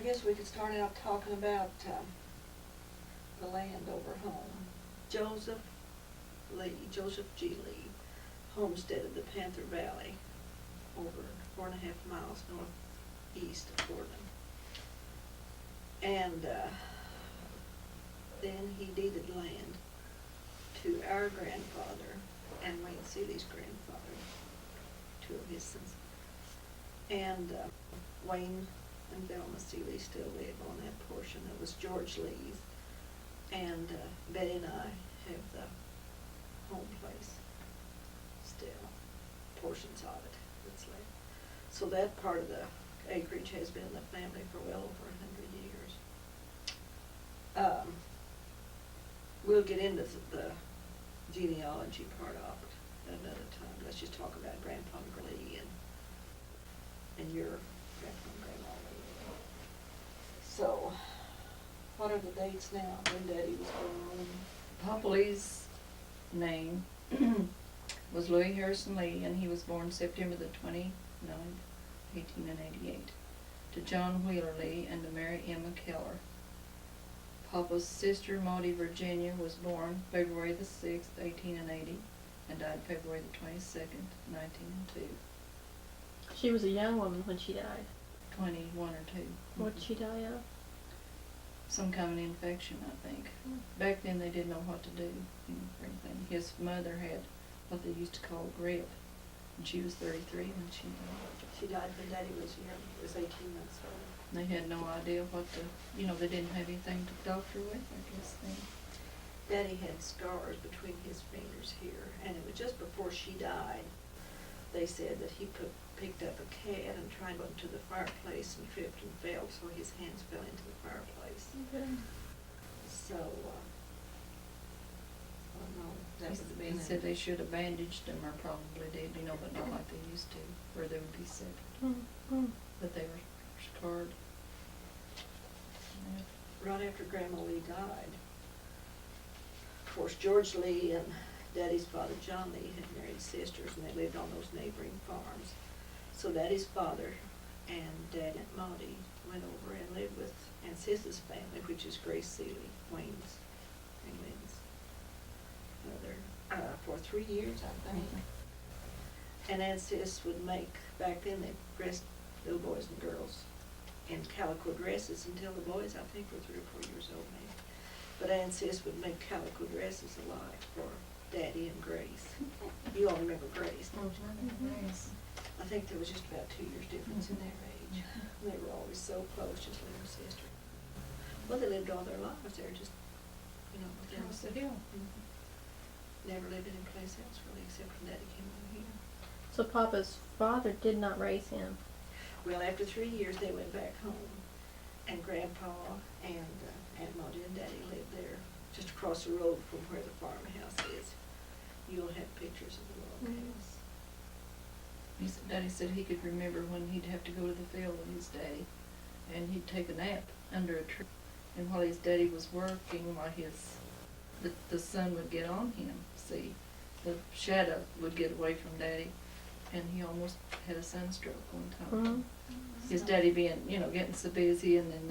guess we could start out talking about the land over home. Joseph G. Lee, homesteaded the Panther Valley over 4.5 miles northeast of Portland. And then he deeded land to our grandfather and Wayne Seeley's grandfather, two of his sons. And Wayne and Velma Seeley still live on that portion. It was George Lee's. And Betty and I have the home place still, portions of it that's left. So that part of the acreage has been in the family for well over 100 years. We'll get into the genealogy part of it at another time. Let's just talk about Grandpa Lee and your grandpa and grandma Lee. So, what are the dates now when Daddy was born? Papa Lee's name was Louis Harrison Lee, and he was born September the 29th, 1888, to John Wheeler Lee and to Mary Emma Keller. Papa's sister, Maudie Virginia, was born February the 6th, 1880, and died February the 22nd, 1902. She was a young woman when she died. 21 or 2. What did she die of? Some kind of infection, I think. Back then they didn't know what to do, for anything. His mother had what they used to call grip, and she was 33 when she died. She died when Daddy was young, was 18 months old. They had no idea what to, they didn't have anything to doctor with, I guess then. Daddy had scars between his fingers here, and it was just before she died. They said that he picked up a cat and tried to go to the fireplace and tripped and fell, so his hands fell into the fireplace. Okay. So, I don't know, that would have been. He said they should have bandaged them, or probably did, but not like they used to, where they would be sick. Mm-hmm. But they were scarred. Yeah. Right after Grandma Lee died, of course, George Lee and Daddy's father, John Lee, had married sisters, and they lived on those neighboring farms. So Daddy's father and Dad and Maudie went over and lived with Aunt Sis's family, which is Grace Seeley, Wayne's and Lynn's mother, for 3 years, I think. Mm-hmm. And Aunt Sis would make, back then they dressed little boys and girls in calico dresses until the boys, I think, were 3 or 4 years old maybe. But Aunt Sis would make calico dresses alike for Daddy and Grace. You all remember Grace, don't you? Grace. I think there was just about 2 years difference in their age. They were always so close, just little sister. Well, they lived all their lives there, just, within Across the hill. Never lived any place else really, except when Daddy came over here. So Papa's father did not raise him. Well, after 3 years, they went back home, and Grandpa and Aunt Maudie and Daddy lived there, just across the road from where the farmhouse is. You'll have pictures of the log house. Daddy said he could remember when he'd have to go to the field with his daddy, and he'd take a nap under a tree. And while his daddy was working, while the sun would get on him, see, the shadow would get away from Daddy, and he almost had a sunstroke one time. Mm-hmm. His daddy being, getting so busy, and then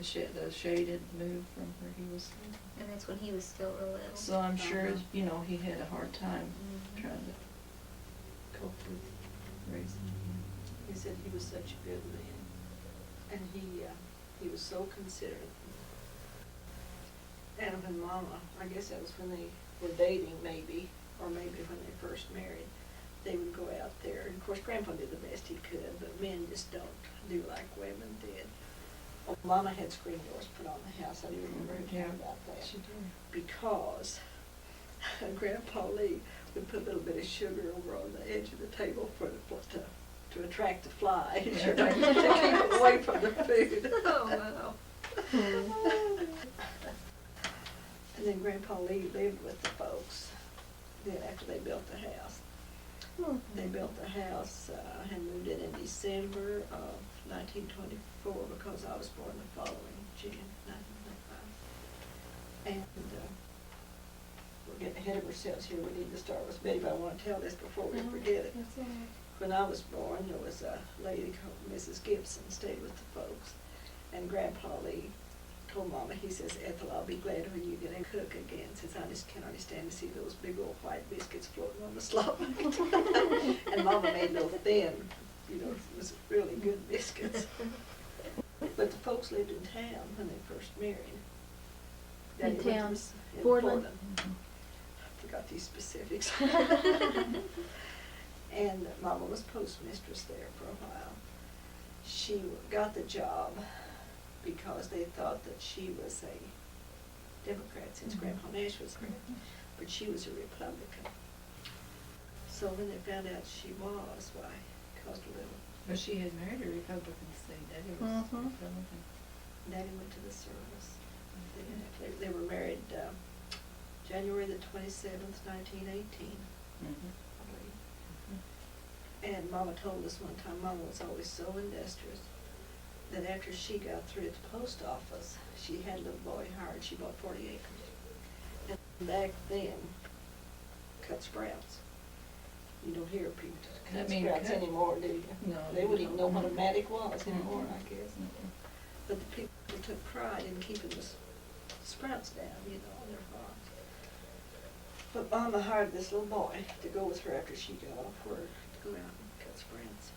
the shade had moved from where he was. And that's when he was still real little. So I'm sure, he had a hard time trying to cope with raising him. He said he was such a good man, and he was so considerate. And when Mama, I guess that was when they were dating maybe, or maybe when they first married, they would go out there. And of course, Grandpa did the best he could, but men just don't do like women did. Well, Mama had screen doors put on the house. I do remember her talking about that. She did. Because Grandpa Lee would put a little bit of sugar over on the edge of the table for to attract the flies, to keep it away from the food. Oh, wow. And then Grandpa Lee lived with the folks then after they built the house. They built the house and moved in December of 1924 because I was born the following June, 1925. And we're getting ahead of ourselves here. We need to start with Betty, but I want to tell this before we forget it. That's all right. when I was born, there was a lady called Mrs. Gibson stayed with the folks, and Grandpa Lee told Mama, he says, Ethel, I'll be glad when you get a cook again, since I just can't understand to see those big old white biscuits floating on the slop. And Mama made those thin, you know, it was really good biscuits. But the folks lived in town when they first married. In Daddy went to town? in Portland? I forgot these specifics. And Mama was postmistress there for a while. She got the job because they thought that she was a Democrat, since Grandpa Nash was there, but she was a Republican. So when they found out she was, why, it caused a little. But she had married a Republican, see, Daddy was Mhm. Republican. Daddy went to the service. They were married January the 27th, 1918. Mhm. I believe. And Mama told us one time, Mama was always so industrious, that after she got through at the post office, she had a little boy hired, she bought 40 acres. And back then, cut sprouts. You don't hear people That cut mean sprouts cut? anymore, do you? No. They wouldn't even know what a matic was Mhm. anymore, I guess. Mhm. But the people took pride in keeping the sprouts down, you know, on their farms. But Mama hired this little boy to go with her after she got off work, to go out and cut sprouts.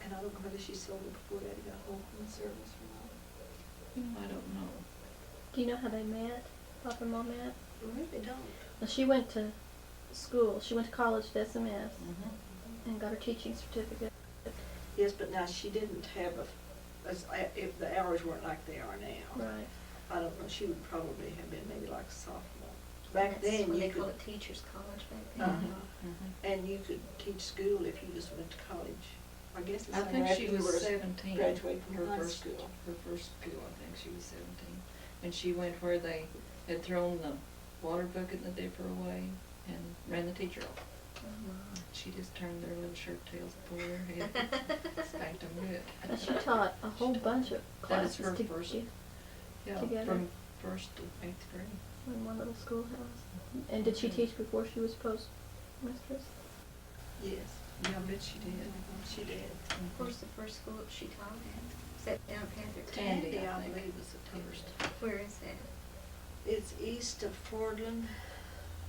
And I don't know whether she sold it before Daddy got home from the service or not. I don't know. Do you know how they met? Papa and Mom met? I really don't. Well, she went to school. She went to college at SMS Mhm. and got her teaching certificate. Yes, but now she didn't have if the hours weren't like they are now. Right. I don't know, she would probably have been maybe like a sophomore. Back That's then, when you they could. called it teachers' college back then. Uh-huh. Mhm. And you could teach school if you just went to college. I guess it's I think after she you was were 17. graduated from Her high first school. Her first school, I think she was 17. And she went where they had thrown the water bucket in the dipper away and ran the teacher off. She just turned their little shirt tails pulled their head, spanked them good. And she taught a whole bunch of That is classes her to first, get yeah, together. from 1st to 8th grade. in one little schoolhouse. And did she teach before she was postmistress? Yes. Yeah, I bet she did. She did. Where's the first school that she taught at? Is that down Panther? Tandy, I I think, believe, was the first. Where is that? It's east of Fordland.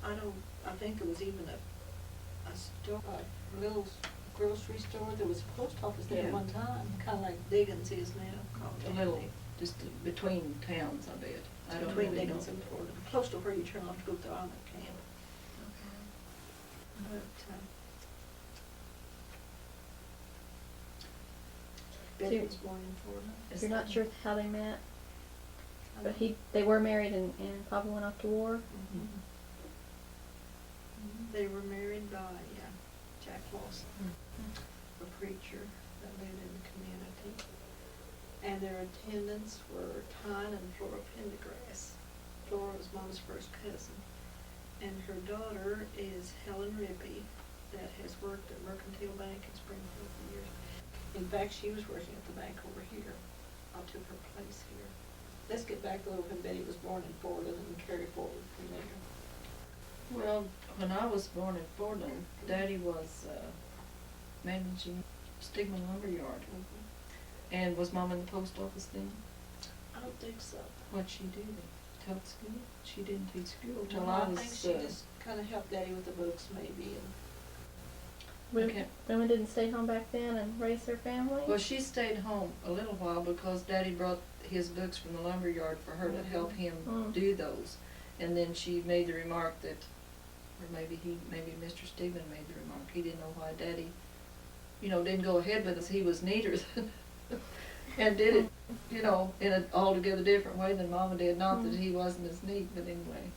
I think there was even a store, a little grocery store. There was a post office there at Yeah. one time, kinda like Diggins is now, called A little, Tandy. just between towns, I bet. I don't Between really know. Diggins and Fordland, close to where you turn off to go to the army camp. Okay. But, So Betty was born in Fordland. Is You're not that- sure how they met, I but don't- they were married and Papa went off to war. Mhm. They were married by Jack Lawson, a preacher that lived in the community. And their attendants were Tyne and Flora Pendergrass. Flora was Mama's first cousin. And her daughter is Helen Rippey, that has worked at Mercantile Bank in Springfield for years. In fact, she was working at the bank over here. I took her place here. Let's get back a little when Betty was born in Fordland and carry forward from there. Well, when I was born in Fordland, Daddy was managing Stigman Lumberyard. And was Mom in the post office then? I don't think so. What'd she do? Taught school? She didn't teach school till Well, I I was, think she just kinda helped Daddy with the books maybe, and Women, women didn't stay home back then and raise their family? well, she stayed home a little while because Daddy brought his books from the lumberyard for her to help him Mm. do those. And then she made the remark that, or maybe Mr. Stigman made the remark, he didn't know why Daddy, didn't go ahead with us. He was neater than, and did it, in an altogether different way than Mama did. Not that he wasn't as neat, but anyway,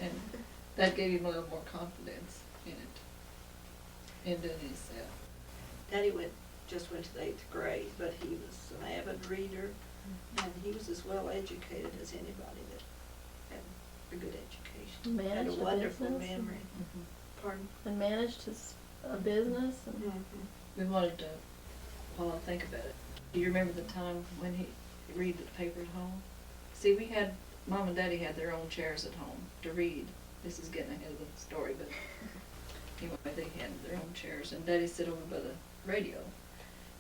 and that gave him a little more confidence in it, in doing himself. Daddy just went to the 8th grade, but he was an avid reader, and he was as well educated as anybody that had a good education. Had Managed a a wonderful business memory. Mhm. Pardon? And managed a business and Mm-hmm. We wanted to, while I think about it, do you remember the time when he read the paper at home? See, Mom and Daddy had their own chairs at home to read. This is getting ahead of the story, but anyway, they had their own chairs, and Daddy sat over by the radio.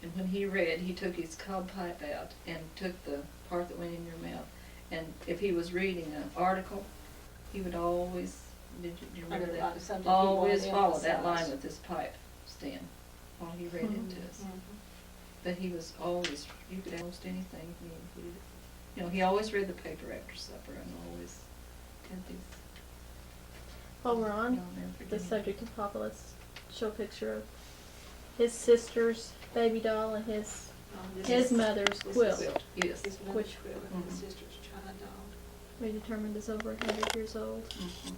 And when he read, he took his cob pipe out and took the part that went in your mouth. And if he was reading an article, he would always, do you remember Underline that? something he Always wanted follow that emphasized. line with his pipe stand while he read it to us. Mhm. But he was always, you could ask almost anything, he always read the paper after supper and always had these. While we're on I'll never forget the him. subject of Papa, let's show a picture of his sister's baby doll and his This his is- mother's this quilt, is- Yes. His mother's Which- quilt and his Mhm. sister's China doll. we determined is over 100 years old. Mhm.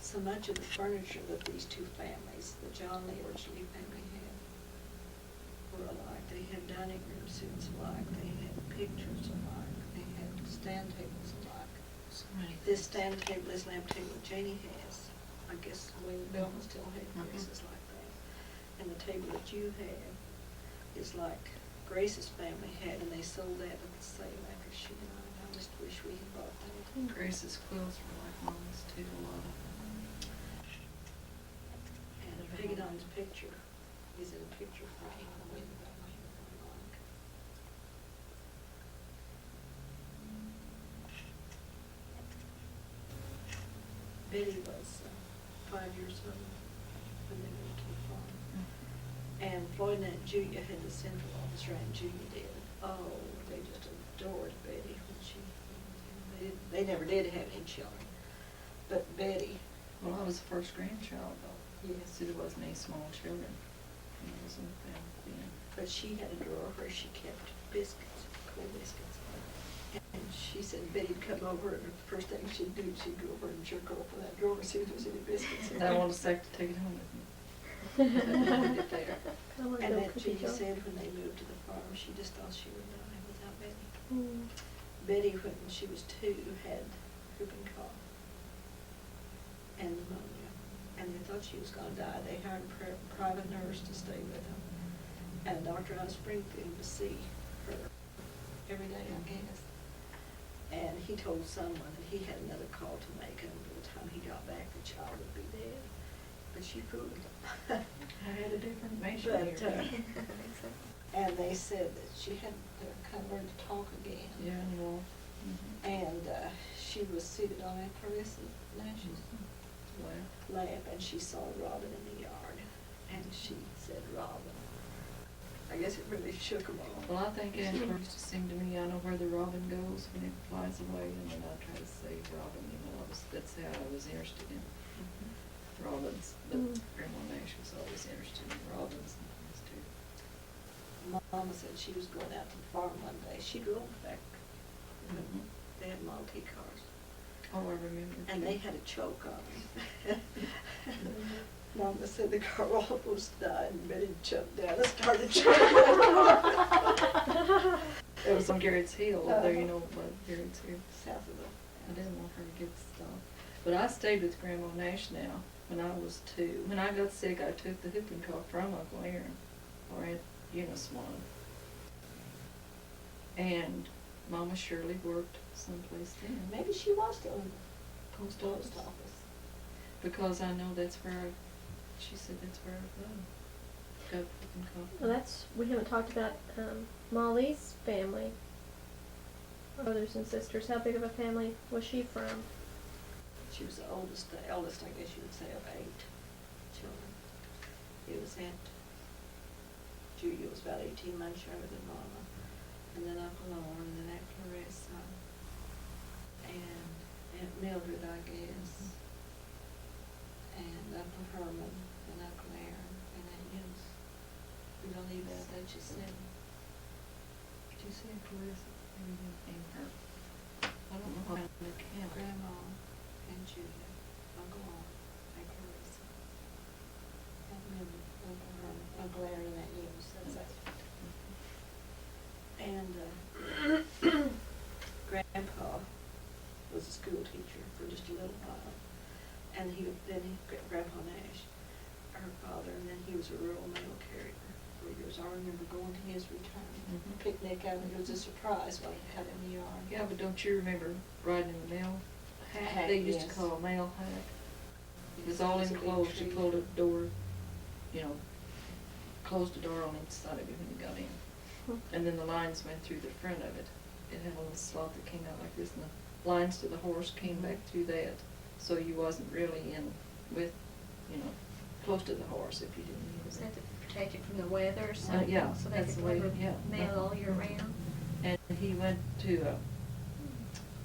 So much of the furniture that these two families, the John Lee and Lee family had, were alike. They had dining room sets alike, they had pictures alike, they had stand tables alike. So many This things. stand table, this lamp table that Janie has, I guess Wayne Belton still had Mhm. Grace's like that. And the table that you have is like Grace's family had, and they sold that at the sale after she died. I just wish we had bought that. Grace's quilts were like Mama's too, a lot of them. And Peggy Don's picture is in a picture frame in the window that I like. Betty was 5 years old when they moved to the farm. And Floyd and Aunt Julia had the central office, or Aunt Julia did. Oh, they just adored Betty when they never did have any children. But Betty, Well, I was the first grandchild though. yes, So there wasn't any small children. When I was in the family then. but she had a drawer where she kept biscuits, cold biscuits. And she said Betty'd come over, and the first thing she'd do, she'd go over and jerk open that drawer and see if there's any biscuits in And I there. wanted to say to take it home with me. I didn't get there. I want to And go then cookie Julia dough. said when they moved to the farm, she just thought she would die without Betty. Mm. Betty, when she was 2, had whooping cough and pneumonia, and they thought she was gonna die. They hired a private nurse to stay with them, and a doctor out of Springfield to see her every day, I guess. And he told someone that he had another call to make, and by the time he got back, the child would be dead. But she fooled him. I had a different information But, here. and they said that she had to kind of learn to talk again. Yeah, and well. And she was seated on Aunt Clarissa's lashes Well, lap, and she saw Robin in the yard, and she said, Robin. I guess it really shook them all. well, I think Aunt Claire used to sing to me, I know where the robin goes when it flies away, and then I try to save Robin, that's how I was interested in robins. But Mm. Grandma Nash was always interested in robins and things too. Mama said she was going out to the farm one day. She drove back. Mhm. They had Model T cars. Oh, I remember. And they had a choke on them. Mama said the car almost died, and Betty jumped down and started choking. It was on Garrett's Hill, up there, you know, by Garrett's Hill. South of the. I didn't want her to get stopped. But I stayed with Grandma Nash now when I was 2. When I got sick, I took the whooping cough from Uncle Aaron, or Aunt Eunice one. And Mama Shirley worked someplace then. Maybe she was still in the Post post office. office. Because I know that's where she said that's where I got whooping cough. Well, we haven't talked about Molly's family, brothers and sisters. How big of a family was she from? She was the eldest, I guess you would say, of 8 children. It was Aunt Julia was about 18 months younger than Mama, and then Uncle Norm, and then Aunt Clarissa, and Aunt Mildred, I guess, and Uncle Herman, and Uncle Aaron, and Aunt Eunice. We don't leave out that you said. Did you say Clarissa? Maybe you didn't name her. I don't know how to count. Grandma, and Julia, Uncle Norm, Aunt Clarissa, Aunt Mildred, Uncle Herman, Uncle Aaron, and Aunt Eunice. That's it. And Grandpa was a school teacher for just a little while, and Grandpa Nash, her father, and then he was a rural mail carrier for years. I remember were going to his retirement Mhm. picnic, and it was a surprise what he had in the yard. Yeah, but don't you remember riding in the mail? Hack, They used to yes. call a mail hack. It was Yes, all it was a big enclosed, you tree. pulled a door, you know, closed the door on each side of you when you got in. And then the lines went through the front of it. It had a little slot that came out like this, and the lines to the horse came back through that. So you wasn't really in with, you know, close to the horse if you didn't Was use that it. to protect it from the weather or something? yeah, So they that's could the way- deliver yeah. mail all year round? And he went to,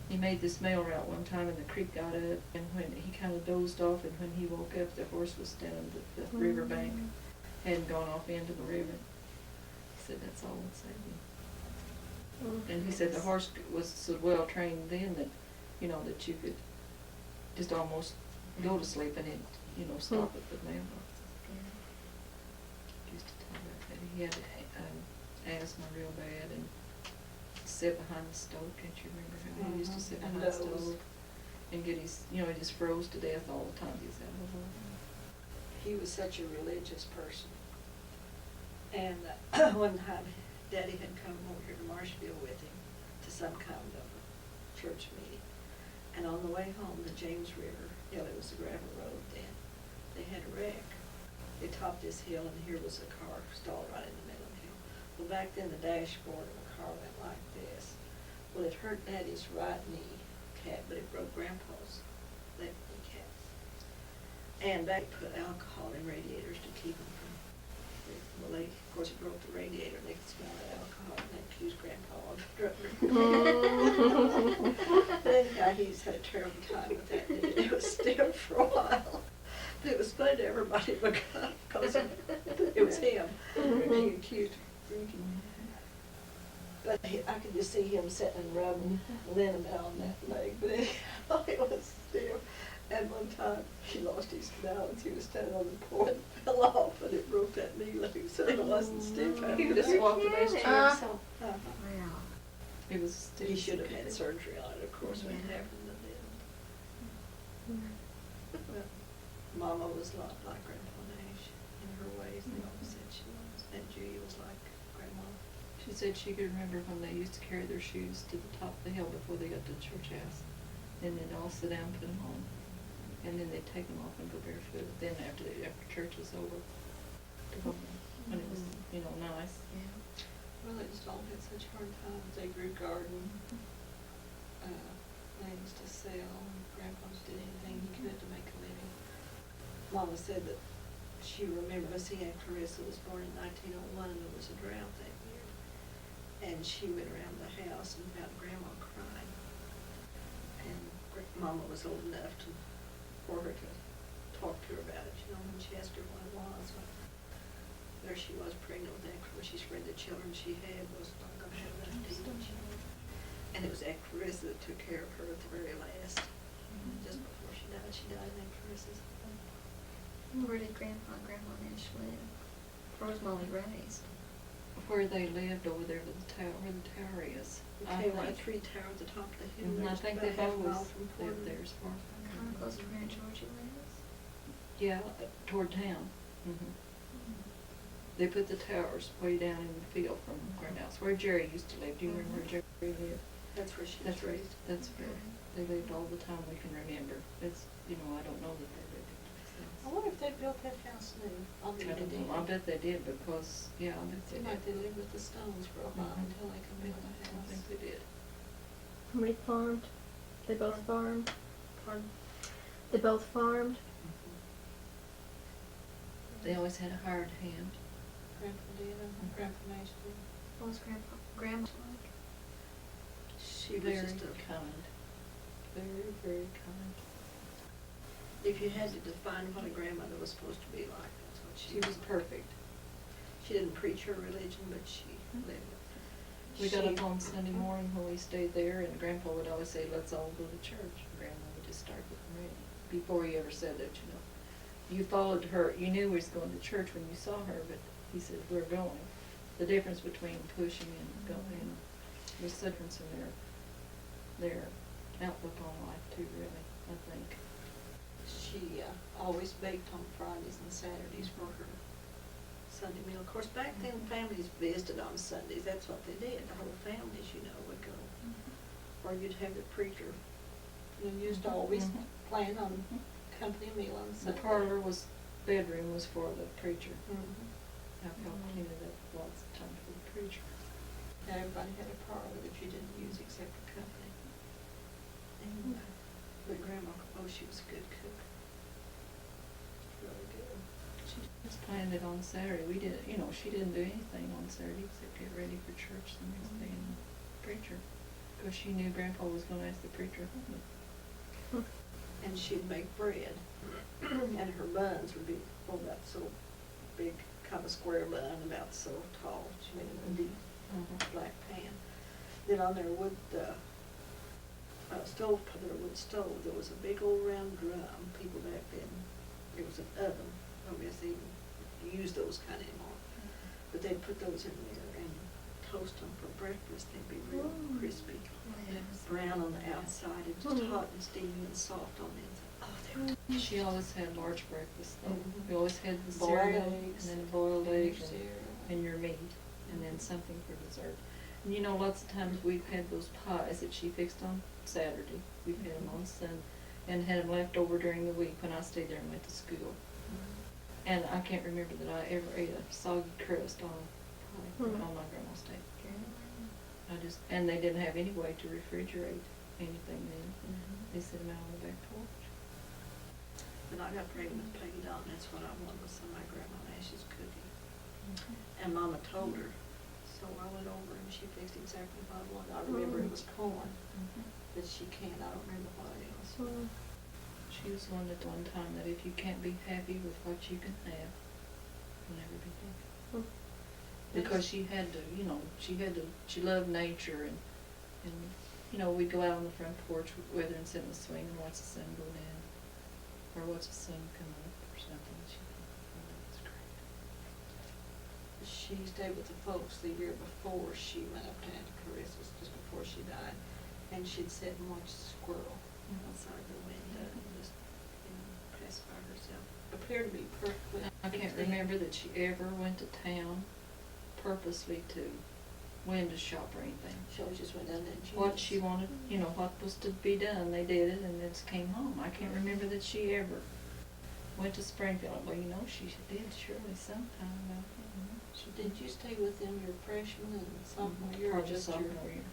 he made this mail route one time, and the creek got up, and when he kind of dozed off, and when he woke up, the horse was standing at the river bank, hadn't gone off into the river. He said, that's all it saved him. And he said the horse was so well trained then that, you know, that you could just almost go to sleep and it, you know, stop at the mailbox. Used to tell that he had asthma real bad and sit behind the stove. Can't you remember how he used to sit And behind the doze. stove and get his, you know, he just froze to death all the time. He was out of the He was such a religious person. And one time, Daddy had come over here to Marshville with him to some kind of a church meeting. And on the way home, the James River, you know, it was a gravel road then, they had a wreck. They topped this hill, and here was a car stalled right in the middle of the hill. Well, back then, the dashboard of the car went like this. Well, it hurt Daddy's right knee cap, but it broke Grandpa's left knee cap. And they put alcohol in radiators to keep them from, well, they, of course, it broke the radiator, and they could smell that alcohol, and they accused Grandpa of drug. Anyhow, he's had a terrible time with that, and it was still for a while. But it was funny to everybody because it was him being accused of drinking. But I could just see him sitting and rubbing liniment on that leg, but anyhow, it was still. And one time, he lost his balance. He was standing on the porch and fell off, and it broke that knee loose, so it wasn't stiff after He that. just walked the best chair Uh. himself. Uh-huh. Wow. He was still. He should have had surgery on it, of course, when it Yeah. happened to them. Well, Mama was a lot like Grandpa Nash in her ways. They always said she was. And Julia was like Grandma. She said she could remember when they used to carry their shoes to the top of the hill before they got to the church house. And then all sit down and put them on. And then they'd take them off and go barefoot. Then after church was over, to go home, when it was, you know, nice. Yeah. Well, they just all had such hard times. They grew garden, things to sell. Grandpa just did anything he could to make a living. Mama said that she remembered seeing Aunt Clarissa was born in 1901, and there was a drought that year. And she went around the house and found Grandma crying. And Mama was old enough for her to talk to her about it, you know, when she asked her what it was. But there she was, pregnant with Aunt Clarissa. She's afraid the children she had was not going to have enough to eat. And it was Aunt Clarissa that took care of her at the very last. Just before she died in Aunt Clarissa's home. Where did Grandpa and Grandma Nash live? Where was Molly raised? Where they lived over there with the tower, where the tower is. Okay, one of three towers at the top of the hill. I There's think about they've half a mile always from lived Portland. there as far as I Kind of know. close to where Aunt Georgia lives? Yeah, toward town. They put the towers way down in the field from Grandhouse, where Jerry used to live. Do you remember where Jerry lived? That's where she was That's right. raised. That's where they lived all the time we can remember. It's, you know, I don't know that they lived in I Texas. wonder if they built that house new. I'll bet I they don't did. know. I bet they did because, yeah, I bet they Seemed did. like they lived with the Stones for a while Mhm. until they could build a I house. think they did. How many farmed? They both farmed? Pardon? They both farmed? They always had a hard hand. Grandpa did, and Grandpa Nash did. What was Grandma like? She was Very just a, kind. Very, very kind. if you had to define what a grandmother was supposed to be like, that's what She was perfect. She didn't preach her religion, but she lived it. We got She- up on Sunday morning when we stayed there, and Grandpa would always say, let's all go to church. Grandma would just start with me, before he ever said that, you know. You followed her, you knew we was going to church when you saw her, but he said, we're going. The difference between pushing and going was the difference in their outlook on life too, really, I think. She always baked on Fridays and Saturdays for her Sunday meal. Of course, back then, families visited on Sundays, that's what they did, the whole families, you know, would go. Or you'd have the preacher, you know, used to always Mhm. plan on company meal on The Sunday. bedroom was for the preacher. Mhm. I've helped clean it up lots of times for the preacher. Now, everybody had a parlor that you didn't use except for company. And, but Grandma, oh, she was a good cook. Really good. She just planned it on Saturday. We did, you know, she didn't do anything on Saturday except get ready for church the next day and preacher. Because she knew Grandpa was gonna ask the preacher home. And she'd make bread, and her buns would be, oh, about so big, kind of square bun, about so tall. She made them in a deep black pan. Then on their wood stove, their wood stove, there was a big old round drum. People back then, it was an oven. I don't guess they even use those kind anymore. But they'd put those in there and toast them for breakfast. They'd be real crispy. Brown on the outside and just hot and steamy and soft on the inside. Oh, they were She always had large breakfast though. Mhm. We always had the Boiled cereal, eggs, and then a boiled egg, your cereal. and your meat, and then something for dessert. And you know, lots of times we've had those pies that she fixed on Saturday. We've had them on Sunday, and had them left over during the week when I stayed there and went to school. And I can't remember that I ever ate a soggy crust on a pie on my grandma's table. And they didn't have any way to refrigerate anything then. They set them out on the back porch. When I got pregnant with Peggy Dawn, that's what I wanted, was some of my Grandma Nash's cooking. And Mama told her, so I went over and she fixed exactly what I wanted. I remember it was corn, but she can't, I don't remember what else. She was one that one time that if you can't be happy with what you can have, you'll never be happy. Because she had to, you know, she loved nature and, you know, we'd go out on the front porch with her and sit in the swing and watch the sun go down, or watch the sun come up or something. She thought, oh, that's great. She stayed with the folks the year before she went up to Aunt Carissa's, just before she died, and she'd sit and watch the squirrel outside the window and just, you know, pass by herself. Appeared to be perfectly. I can't remember that she ever went to town purposely to window shop or anything. She always just went down there and she. What she wanted, you know, what was to be done, they did it and then just came home. I can't remember that she ever went to Springfield. Well, you know, she did surely sometime. Did you stay with them your freshman and sophomore year? Part of just sophomore year.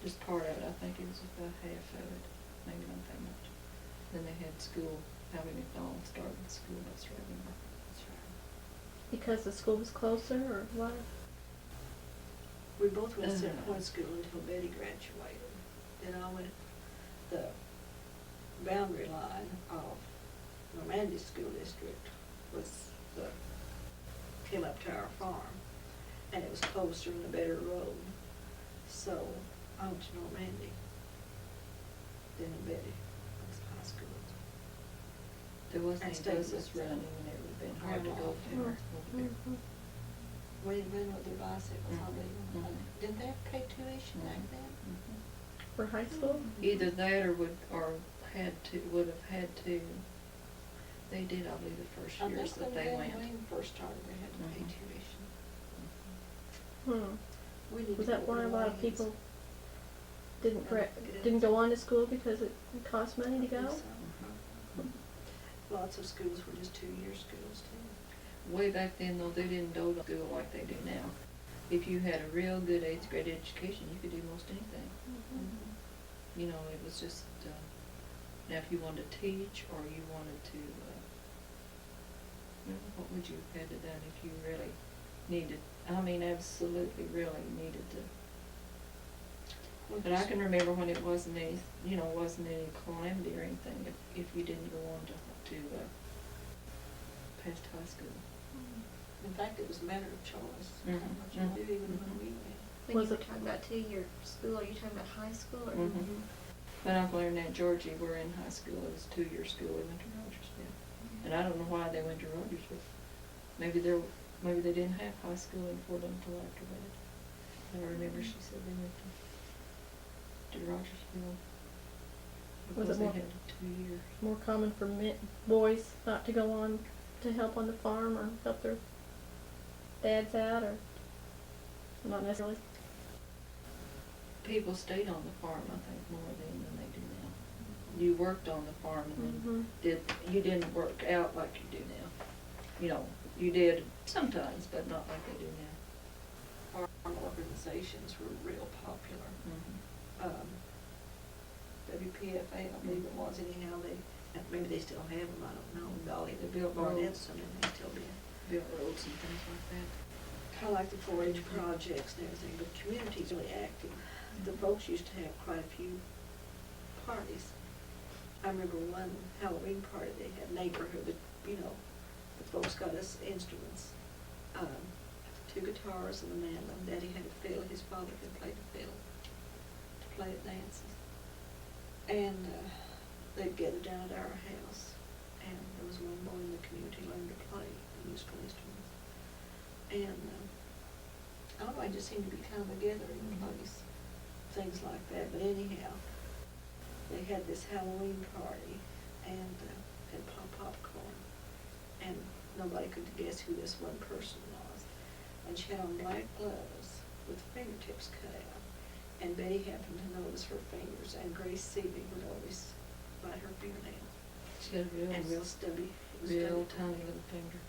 Just part of it. I think it was about half of it, maybe not that much. Then they had school, having it all started school, that's right. That's right. Because the school was closer, or what? We both went to point school until Betty graduated. Then I went, the boundary line of Normandy's school district came up to our farm, and it was closer and a better road. So I went to Normandy. Then Betty went to high school. There wasn't And any stayed buses with them. running and it would have been hard to go over there. We didn't run with their bicycles, I Mhm. believe. Did they have to pay tuition back then? For high school? Either that or would have had to. They did, I believe, the first I years think that they when went. Wayne first started, they had to pay Mhm. tuition. We need Was to that go why a to lot of Wayne's. people didn't I forget. didn't go on to school because it cost money to I think go? so. Lots of schools were just 2-year schools too. Way back then, though, they didn't go to school like they do now. If you had a real good 8th grade education, you could do most anything. You know, it was just, now if you wanted to teach or you wanted to, you know, what would you have had to done if you really needed, absolutely really needed to. But I can remember when it wasn't any, wasn't any calamity or anything, if you didn't go on to past high school. In fact, it was a matter of choice, how Mhm. much you do, even when we went. When Was you were it- talking about 2-year school, are you talking about high school or? When Uncle and Aunt Georgie were in high school, it was 2-year school, we went to Rogersville. And I don't know why they went to Rogersville. Maybe they didn't have high school in Fort until after that. I remember she said they went to Rogersville. Was Because it more- they had 2 years. More common for boys not to go on to help on the farm or help their Dad's out, or not necessarily? People stayed on the farm, I think, more then than they do now. You worked on the farm and then you didn't work out like you do now. You know, you did sometimes, but not like they do now. Farm organizations were real popular. Mm-hmm. WPFA, I believe it was anyhow, maybe they still have them, I don't know. Dolly, They built Barnett's, roads. some of them still do. Built roads and things like that. Kind of like the 4-H projects and everything, but the community's really active. The folks used to have quite a few parties. I remember one Halloween party, they had neighborhood, the folks got us instruments. 2 guitars and a mandolin. Daddy had a fiddle, his father could play the fiddle, to play at dances. And they'd gather down at our house, and there was one boy in the community learned to play the musical instruments. And I don't know, I just seemed to be kind of a gathering place, things like that. But anyhow, they had this Halloween party and had popcorn, and nobody could guess who this one person was. And she had on black gloves with fingertips cut out. And Betty happened to notice her fingers, and Grace Seeley would always bite her fingernail. She had And real stubby. real tiny little finger.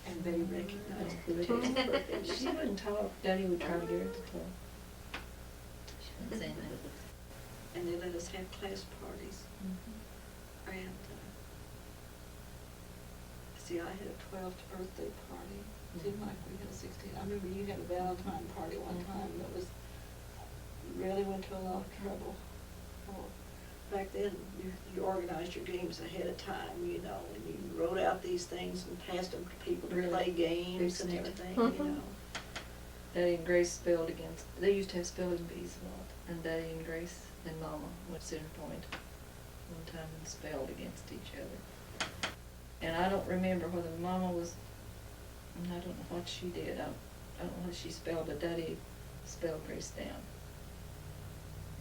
And Betty recognized the She taste of her fingers. She wouldn't talk. Daddy would try to get her to talk. She wouldn't say nothing. And they let us have class parties. Mm-hmm. And, see, I had a 12th birthday party. Seemed like we had a 16th. I remember you had a Valentine party one time that was, you really went to a lot of trouble. Back then, you organized your games ahead of time, and you wrote out these things and passed them to people to Really? play games and Big everything, Daddy and Grace spelled against, they used to have spelling bees a lot, and Daddy and Grace and Mama went to Center Point one time and spelled against each other. And I don't remember whether Mama was, I don't know what she did, I don't know what she spelled, but Daddy spelled Grace down.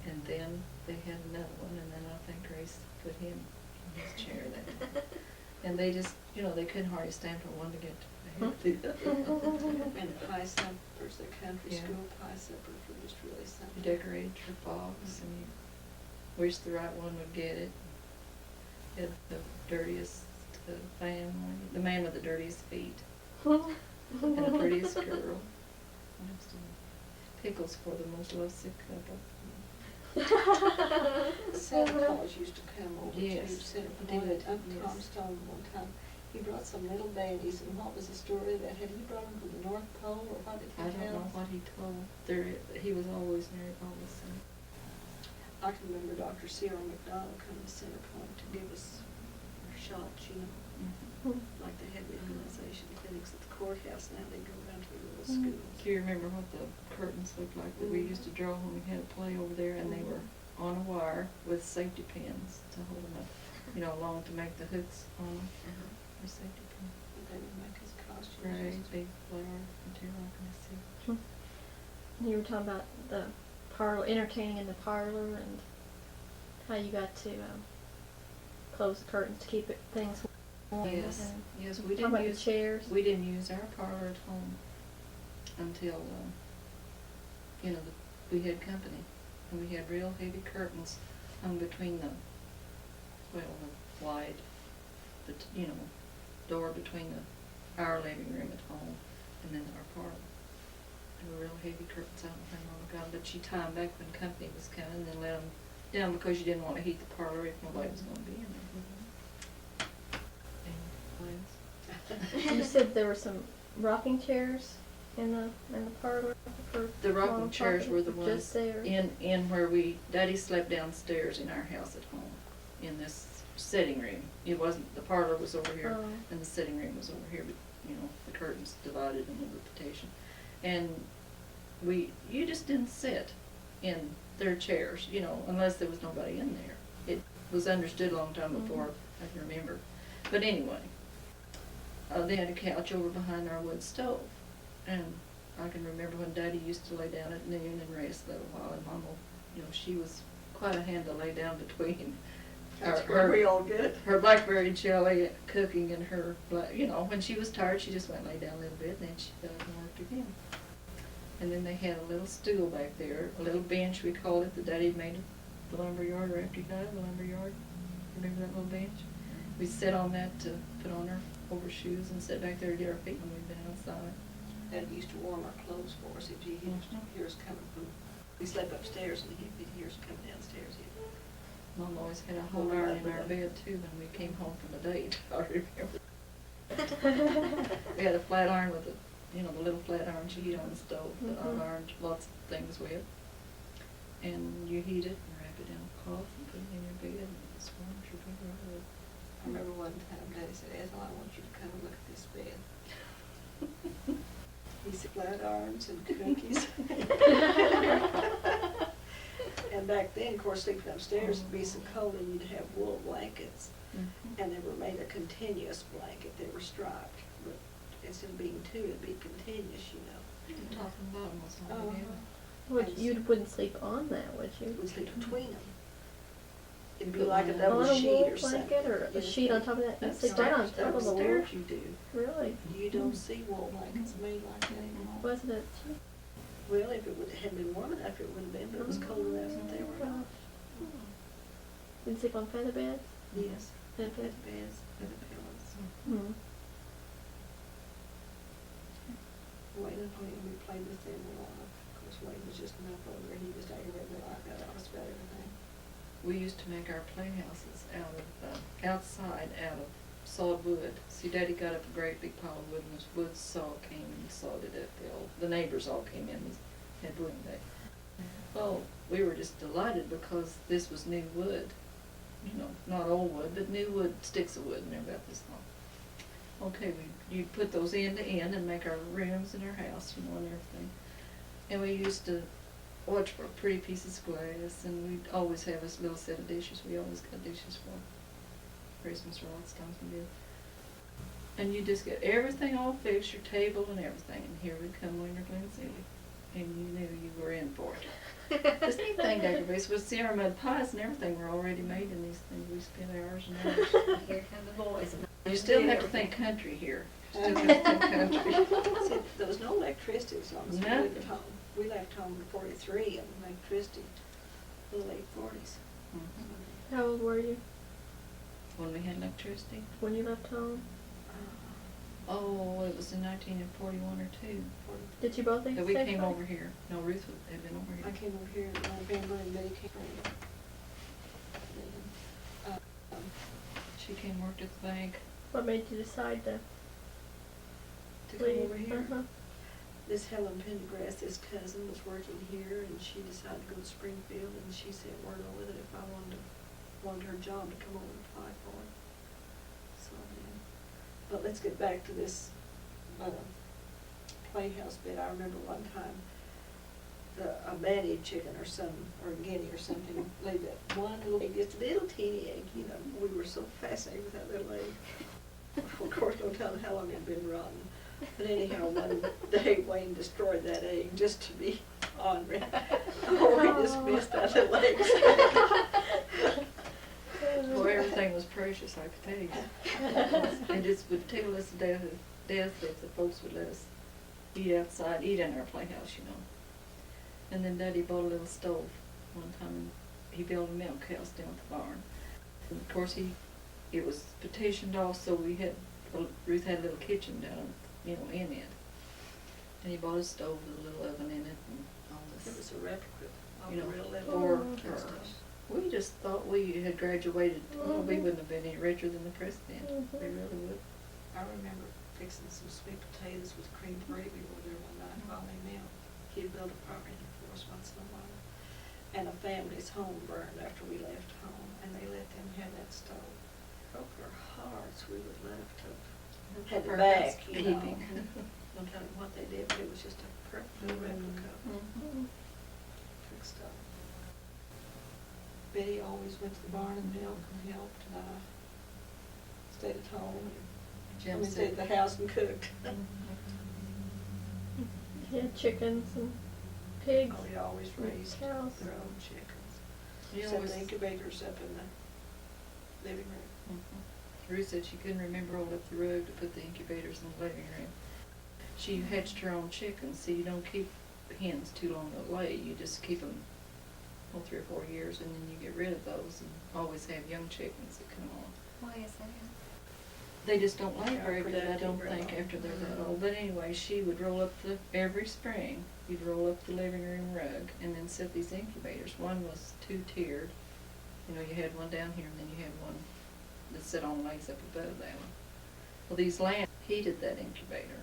And then they had another one, and then I think Grace put him in his chair then. And they just, they couldn't hardly stand for one to get ahead of the other. And pie suppers, the country Yeah. school pie suppers were just really You something. decorated your box and you wished the right one would get it. You had the dirtiest family, the man with the dirtiest feet, and the prettiest girl. What else did we- Pickles for the most lovesick couple. Santa Claus used to come over Yes, to Center he Point. did, Tom yes. Stone one time. He brought some little babies, and what was the story of that? Had he brought them from the North Pole, or what did he I tell don't know us? what he told. He was always near, always saying. I can remember Dr. Cyril McDonald coming to Center Point to give us our shots, like they had the immunization clinics at the courthouse. Now they go around to the little schools. Do you remember what the curtains looked like that we used to draw when we had a play over there, and they were on a wire with safety pins to hold them up, long to make the hooks on them, for safety pins. They would make us costumes. Gray, big flower material, I can see. You were talking about the parlor, entertaining in the parlor, and how you got to close the curtains to keep things warm. Yes, and yes, talking we didn't about the use, chairs. we didn't use our parlor at home until, we had company. And we had real heavy curtains hung between the wide, door between our living room at home and then our parlor. There were real heavy curtains, I don't know how long ago, but you tie them back when company was coming, and then let them down because you didn't want to heat the parlor if nobody was going to be in there. And You said there were some rocking chairs in the parlor for the rocking long chairs party? were the ones Just there. in where Daddy slept downstairs in our house at home, in this sitting room. It wasn't, the parlor was over here, Oh. and the sitting room was over here, but, the curtains divided in the partition. And you just didn't sit in their chairs, unless there was nobody in there. It was understood a long time before I can remember. But anyway, they had a couch over behind our wood stove. And I can remember when Daddy used to lay down at noon and rest a little while, and Mama, she was quite a hand to lay down between. That's Her- where we all get it. her blackberry jelly cooking and her, when she was tired, she just went and lay down a little bit and then she got up and worked again. And then they had a little stool back there, a little bench, we called it, that Daddy made at the lumber yard, or after he got out of the lumber yard. Remember that little bench? We sat on that to put on our overshoes and sit back there to get our feet when we'd been outside. Dad used to warm our clothes for us if he hear us coming from, we slept upstairs and he'd hear us coming downstairs. Mom always had a whole iron in our bed too when we came home from a date, I remember. We had a flat iron with the little flat iron sheet on the stove that I ironed lots of things with. And you heat it and wrap it in a cloth and put it in your bed and it warms your bed right up. I remember one time Daddy said, Ethel, I want you to come and look at this bed. He said, flat irons and cookies. And back then, of course, sleeping upstairs would be so cold and you'd have wool blankets. And they were made a continuous blanket. They were striped, but instead of being two, it'd be continuous, you know. The top and bottom was all together. You wouldn't sleep on that, would you? We'd sleep between them. It'd be Put like a one double on a sheet wool or something. blanket or a Yes, sheet on top of that? You sleep right on top of the wool? Upstairs you do. Really? You don't see wool blankets made like that anymore. Wasn't it cheap? Well, if it had been warm enough, it would have been, but it was cold enough that they were not. Didn't sleep on feather beds? Yes, Feather feather beds? beds, feather pillows. Hmm. Wayne and we played with them a lot. Of course, Wayne was just enough older, he just aggravated like that, I was about everything. We used to make our playhouses outside out of sawed wood. See, Daddy got up a great big pile of wood and this wood saw came and sawed it up. The neighbors all came in and had wood day. Well, we were just delighted because this was new wood. Not old wood, but new wood, sticks of wood, and they're about this long. Okay, you'd put those end to end and make our rooms in our house, and everything. And we used to watch for pretty pieces of glass, and we'd always have this little set of dishes. We always got dishes for Christmas or lots of times we did. And you just get everything all fixed, your table and everything, and here would come Winter Glenn, and you knew you were in for it. This neat thing, Dr. Bass, was see our mud pies and everything were already made in these things. We spent hours and hours. Here come the boys. You still have to think country here. Still have to think country. See, there was no electricity as long as we Nothing. lived at home. We left home in '43 and electricity in the late '40s. Mhm. How old were you When we had electricity? when you left home? Oh, it was in 1941 or 2. Did you both leave That the we same came time? over here. No, Ruth had been over here. I came over here in November and Betty came over. She came and worked at the bank. What made you decide to To come leave? over here. Uh-huh. This Helen Pendergrass, his cousin, was working here and she decided to go to Springfield and she sent word over that if I wanted her job to come over and apply for it. So I did. But let's get back to this playhouse bit. I remember one time a Bettye chicken or or a guinea or something laid that one little egg, just a little teeny egg, we were so fascinated with that little egg. Of course, no telling how long it had been rotten. But anyhow, one day Wayne destroyed that egg just to be ornery. Oh, we just missed that little egg. Boy, everything was precious, I could tell you. And it would tickle us to death if the folks would let us eat outside, eat in our playhouse, And then Daddy bought a little stove one time, and he built a milk house down at the barn. And of course, it was petitioned off, so Ruth had a little kitchen down, in it. And he bought a stove with a little oven in it and all It this. was a replica of You the know, real little for and her. stuff. We just thought we had graduated. Well, we wouldn't have been any richer than the president. Mhm. We really would. I remember fixing some sweet potatoes with cream gravy over there one night while they milk. He'd build a property for us once in a while. And a family's home burned after we left home, and they let them have that stove. Broke our hearts, we would love to have had Her it back, housekeeping. No telling what they did, but it was just a perfect little replica. Mhm. Perfect stuff. Betty always went to the barn and milk and helped, and I stayed at home. Jim Stayed said at the house and cooked. You had chickens and pigs. Oh, we always raised Cows. their own chickens. He Set always, the incubators up in living room. Ruth said she couldn't remember rolled up the rug to put the incubators in the living room. She hatched her own chickens, so you don't keep hens too long to lay. You just keep them 3 or 4 years, and then you get rid of those and always have young chickens that come on. Why is that? They just don't lay They're very good, I productive don't very think, long. after they're that old. But anyway, she would roll up every spring, you'd roll up the living room rug and then set these incubators. One was 2-tiered. You know, you had one down here and then you had one that sit on legs up above that one. Well, these lamps heated that incubator.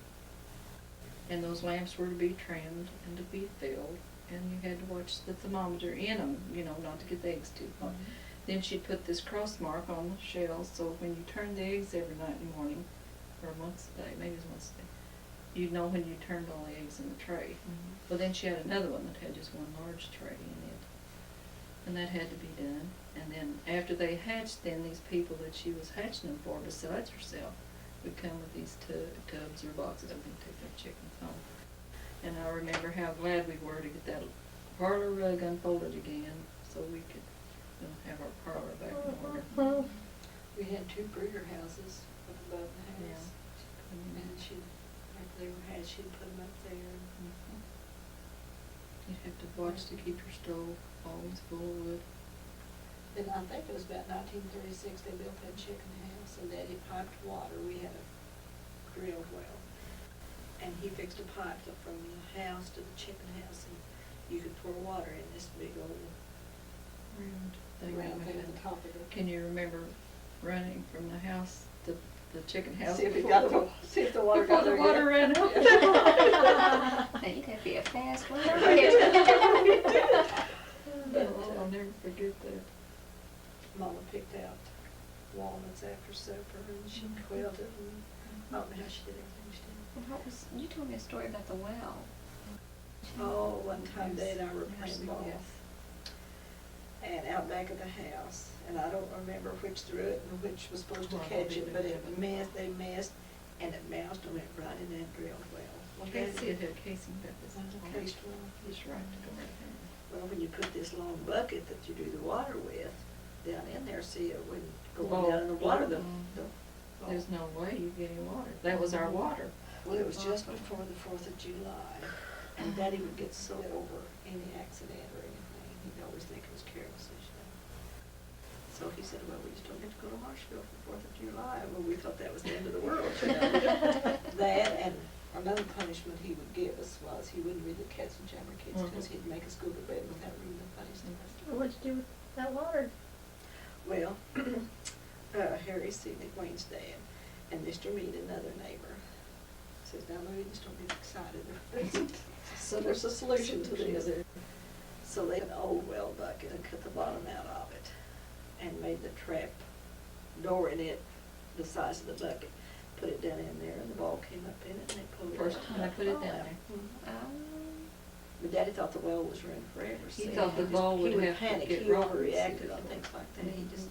And those lamps were to be trimmed and to be filled. And you had to watch the thermometer in them, you know, not to get the eggs too hot. Then she'd put this cross mark on the shells, so when you turned the eggs every night and morning, or once a day, maybe it was once a day, you'd know when you turned all the eggs in the tray. Well, then she had another one that had just one large tray in it, and that had to be done. And then after they hatched, then these people that she was hatching them for, besides herself, would come with these tubs or boxes and take their chickens home. And I remember how glad we were to get that parlor rug unfolded again, so we could have our parlor back in order. We had 2 breeder houses up above the house. And she'd, after they were hatched, she'd put them up there. You'd have to watch to keep your stove always full of wood. Then I think it was about 1936 they built that chicken house, and Daddy piped water. We had a drilled well, and he fixed a pipe from the house to the chicken house, and you could pour water in this big old Round thing. round thing on the top of it. Can you remember running from the house to the chicken house? See if it before got see if the water before got the there water yet. ran out? Now you'd have to be a fast one. Oh, I'll never forget that. Mama picked out walnuts after supper, and she quailed it, and I don't know how she did everything she did. You told me a story about the well. Oh, one time Dad and I were Yes, playing ball, yes. and out back of the house, and I don't remember which threw it and which was supposed to Well, catch it, but it they missed, they missed, and it moused and went right in that drilled well. Well, Casey had casing back this That's a cased well. He's right to go right there. Well, when you put this long bucket that you do the water with down in there, see it wouldn't go Oh, down in the water, There's no way you get any water. That was our water. Well, it was just before the 4th of July, and Daddy would get so over any accident or anything. He'd always think it was careless and stuff. So he said, well, we just don't get to go to Marshville for 4th of July. Well, we thought that was the end of the world, you know. That, and another punishment he would give us was he wouldn't read the Cats and Jammer Kids, because he'd make us go to bed without reading the funny stuff. What'd you do with that water? Well, Harry Seelig, Wayne's dad, and Mr. Mead, another neighbor, says, now Louie, just don't get excited. So there's a solution to this. So they had an old well bucket and cut the bottom out of it and made the trap door in it the size of the bucket. Put it down in there, and the ball came up in it, and they pulled it out. First time they put it down there. But Daddy thought the well was ruined forever. He see, thought the just- ball would he have to panic, get he rocked. overreacted on things like that. He just.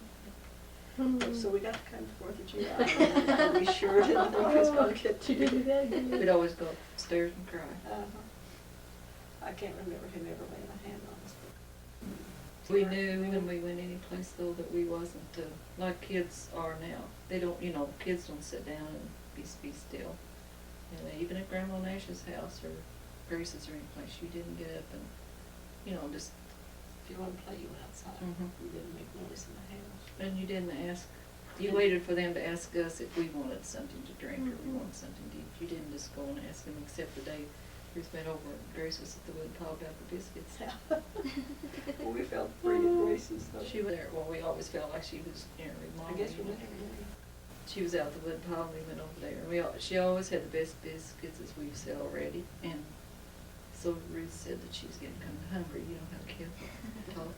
Hmm. So we got to come to 4th of July, and we sure didn't think it was going to get She did do that again. We'd always go upstairs and cry. I can't remember him ever laying a hand on us. We knew when we went any place though that we wasn't like kids are now. They don't, you know, kids don't sit down and be still. And even at Grandma Nash's house or Grace's or any place, you didn't get up and, you know, just. If you want to play, you went outside. Mhm. You didn't make noise in the house. And you didn't ask. You waited for them to ask us if we wanted something to drink or we wanted something to eat. You didn't just go and ask them, except the day Ruth went over and Grace was at the wood pile about the biscuits. Well, we felt pretty at Grace's, though. She was there. Well, we always felt like she was, you know, I remodeling. guess we went every She was out the wood pile and we went over there. She always had the best biscuits as we've said already. And so Ruth said that she was getting kind of hungry. You know how kids talk.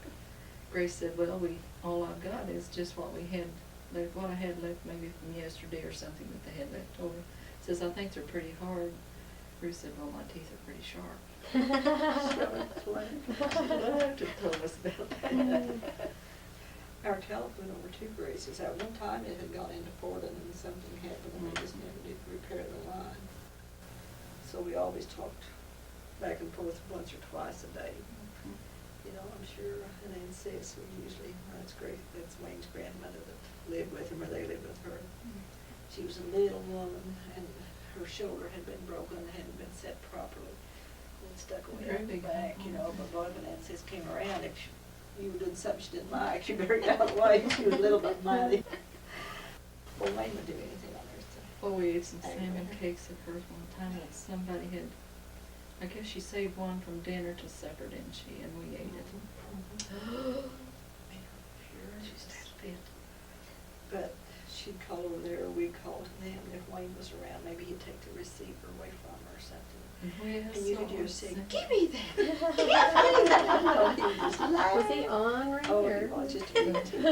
Grace said, well, all I've got is just what we had left, what I had left maybe from yesterday or something that they had left over. Says, I think they're pretty hard. Ruth said, well, my teeth are pretty sharp. She laughed and told us about that. Our telephone over to Grace's, at one time it had gone into Portland and something happened and they just never did repair the line. So we always talked back and forth once or twice a day. you know, I'm sure, and then sis would usually, that's great, that's Wayne's grandmother that lived with him, or they lived with her. She was a little woman, and her shoulder had been broken and hadn't been set properly. And stuck away in the back, you know, but boy, when Aunt Sis came around, if you were doing something she didn't like, she buried out of the way. She was a little bit mighty. Well, Wayne would do anything on her, so. Oh, we ate some salmon cakes at hers one time, and somebody had, I guess she saved one from dinner to supper, didn't she? And we ate it. She stayed fit. But she'd call over there, or we'd call to them, and if Wayne was around, maybe he'd take the receiver away from her or something. Yes, And you could just say, awesome. "Give me that! Give me that!" Oh, he was loud. Was he on Oh, right he or? was just a little too.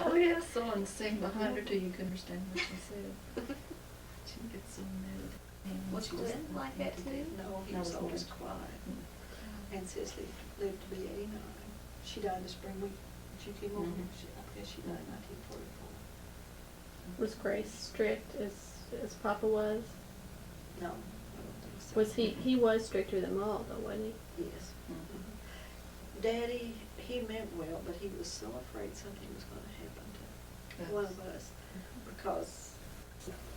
Oh, yeah, so and sing behind her till you could understand what she said. She'd get so mad. And Was she just Glenn like that too? No, he No, was it always wasn't. quiet. And Sis lived to be 89. She died the spring week. She came over, Mhm. I guess she died in 1944. Was Grace strict as Papa was? No, I don't think so. Was he was strict with them all though, wasn't he? Yes. Mhm. Daddy, he meant well, but he was so afraid something was gonna happen to one of us, because,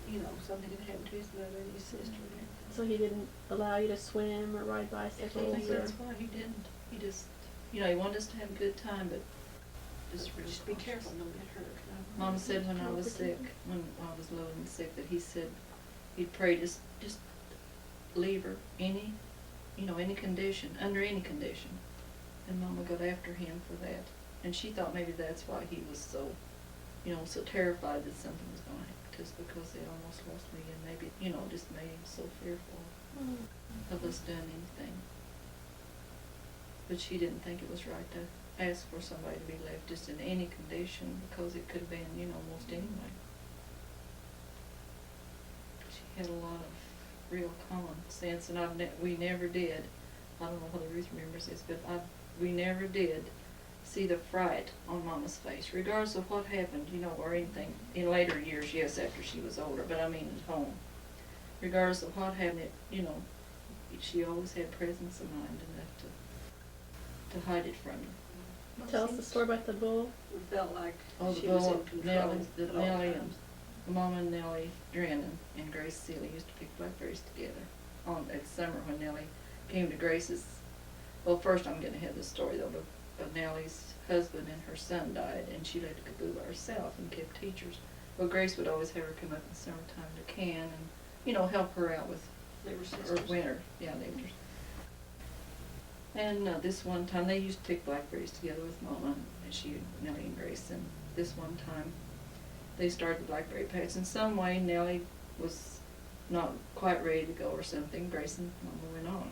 you know, something had happened to his mother and his sister and everything. So he didn't allow you to swim or ride I bicycles think or? that's why he didn't. He just, you know, he wanted us to have a good time, but just real Just be cautious. careful, don't get hurt. Mom said when I was sick, when I was low and sick, that he said he'd pray just leave her any, you know, any condition, under any condition. And Mama got after him for that. And she thought maybe that's why he was so, you know, so terrified that something was going to happen, just because they almost lost me, and maybe, you know, just made him so fearful of us doing anything. But she didn't think it was right to ask for somebody to be left just in any condition, because it could have been, you know, most anyway. She had a lot of real common sense, and we never did, I don't know whether Ruth remembers this, but we never did see the fright on Mama's face, regardless of what happened, you know, or anything. In later years, yes, after she was older, but I mean at home. Regardless of what happened, you know, she always had presence of mind enough to hide it from you. Tell us the story about the bull. We felt like Oh, the she was in bull, control Nellie, at all Nellie and times. Mama and Nellie Drennan and Grace Seeley used to pick blackberries together at summer when Nellie came to Grace's. Well, first I'm gonna have the story though, but Nellie's husband and her son died, and she lived at Kabul by herself and kept teachers. Well, Grace would always have her come up in the summertime to can and, you know, help her out with They were her sisters. winter, yeah, they were. And this one time, they used to pick blackberries together with Mama, and Nellie and Grace, and this one time, they started the blackberry patch. In some way, Nellie was not quite ready to go or something. Grace and Mama went on.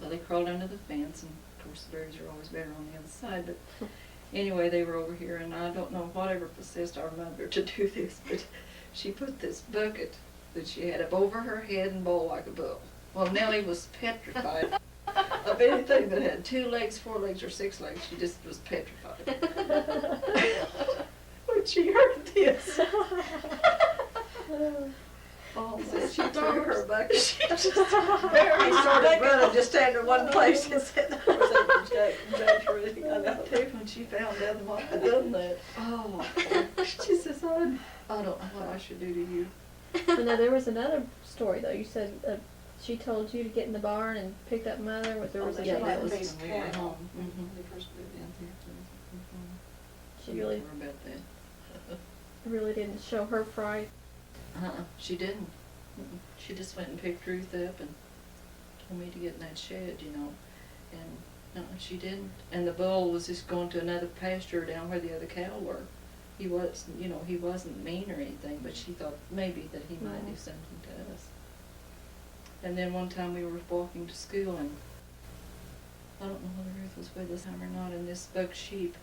Well, they crawled under the fence, and of course the berries are always better on the other side, but anyway, they were over here, and I don't know whatever possessed our mother to do this, but she put this bucket that she had up over her head and bowl like a bull. Well, Nellie was petrified of anything that had 2 legs, 4 legs, or 6 legs. She just was petrified. When she heard this, oh, Said she threw her bucket. She just He started running, just standing in one place and said, that was Judge Ruth. I know. too, when she found out Mom had done that. Oh, she says, I don't know what I should do to you. But now there was another story though. You said she told you to get in the barn and picked up Mother. There was a Yeah, that was case. when we were home. When they first moved in. She really, About that. really didn't show her fright. She didn't. She just went and picked Ruth up and told me to get in that shed, you know, and she didn't. And the bull was just going to another pasture down where the other cattle were. He was, you know, he wasn't mean or anything, but she thought maybe that he might do something to us. And then one time we were walking to school, and I don't know whether Ruth was with us or not, and this buck sheep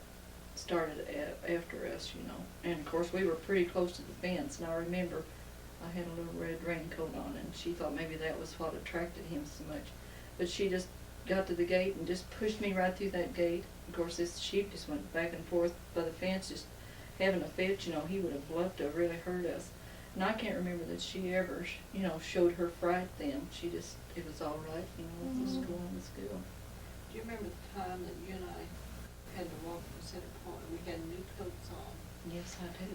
started after us, you know. And of course we were pretty close to the fence, and I remember I had a little red raincoat on, and she thought maybe that was what attracted him so much. But she just got to the gate and just pushed me right through that gate. Of course this sheep just went back and forth by the fence, just having a fit, you know. He would have loved to have really hurt us. And I can't remember that she ever, you know, showed her fright then. She just, it was all right, you know, with the school and the school. Do you remember the time that you and I had to walk from Center Point? We had new coats on. Yes, I do.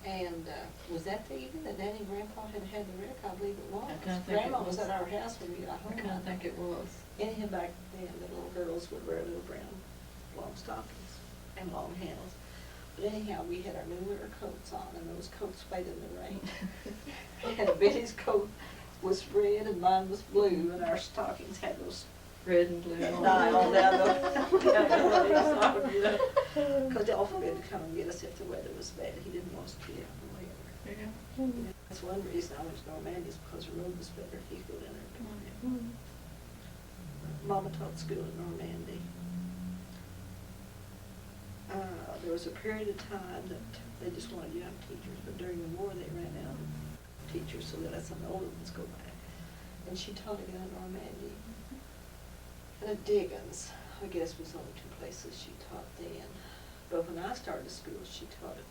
And, was that the evening that Daddy and Grandpa had had the wreck? I believe it was. I kinda think it Grandma was was. at our house when we got home. I kinda think it was. Anyhow, back then, the little girls would wear little brown long stockings and long handles. But anyhow, we had our new winter coats on, and those coats faded in the rain. And Betty's coat was red and mine was blue, and our stockings had those Red and blue. dye all down the because they offered to come and get us if the weather was bad. He didn't want us to get out in the way. Yeah. That's one reason I went to Normandy's, because the road was better. He could go down there and come in. Mama taught school in Normandy. There was a period of time that they just wanted young teachers, but during the war they ran out of teachers, so they let some older ones go back. And she taught again at Normandy. And at Diggins, I guess, was only two places she taught then. But when I started school, she taught at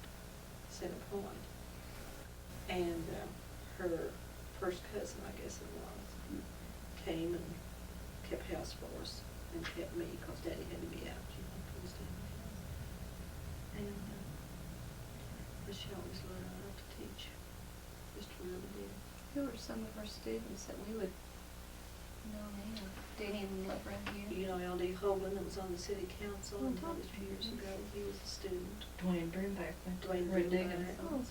Center Point. And her first cousin, I guess it was, came and kept house for us and kept me, because Daddy had to be out, you know, couldn't stay in the house. And, but she always loved to teach, just really did. Who were some of our students that we would know now? Didn't even live around here. You know L.D. Hogan, that was on the city council until a few years ago, he was a student. Dwayne Broomback went to Dwayne Red Broomback. Diggins.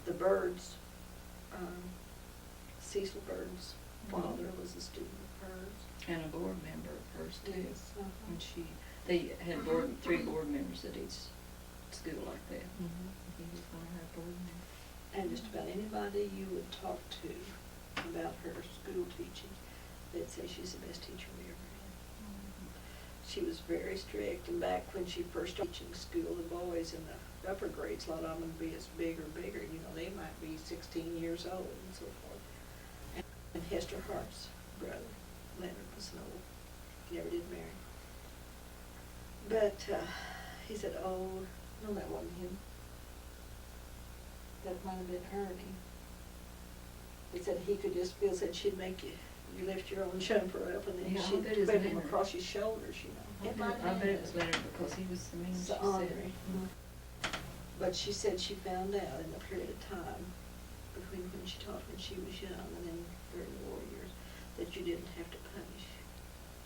The Birds, Cecil Bird's father was a student of hers. And a board member of hers too. Yes, And they had three board members at each school like that. He was one of her board members. And just about anybody you would talk to about her school teaching, they'd say she's the best teacher we ever had. She was very strict, and back when she first started teaching school, the boys in the upper grades, a lot of them would be as big or bigger, you know, they might be 16 years old and so forth. And Hester Hart's brother, Leonard, was an old, he never did marry. But he said, oh, no, that wasn't him. That might have been Ernie. He said he could just feel, said she'd make you lift your own jumper up, and then Yeah, I she'd bet it's put him Leonard. across his shoulders, you know. I bet it was Leonard, because he was the meanest, she So said. ornery. But she said she found out in a period of time between when she taught when she was young and then during the war years that you didn't have to punish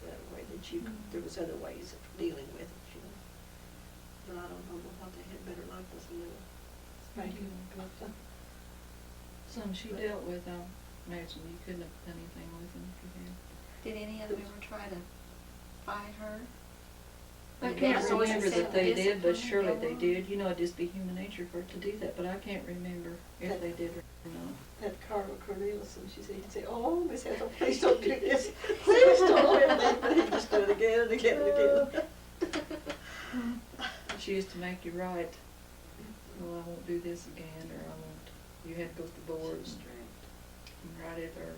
that way, that you there was other ways of dealing with it, you know. But I don't know what they had better luck with a little spanking. Some she dealt with, I imagine you couldn't have done anything with him if you had. Did any of them ever try to fight her? I Did can't they always remember set that they did, but discipline surely go they on? did. You know, it'd just be human nature for it to do that, but I can't remember if they did or not. That Carla Cornelison, she said, he'd say, oh, Miss Ethel, please don't do this. Please don't. And then he'd just do it again and again and again. She used to make you write, well, I won't do this again, or I won't, you had to go to the board and write it, or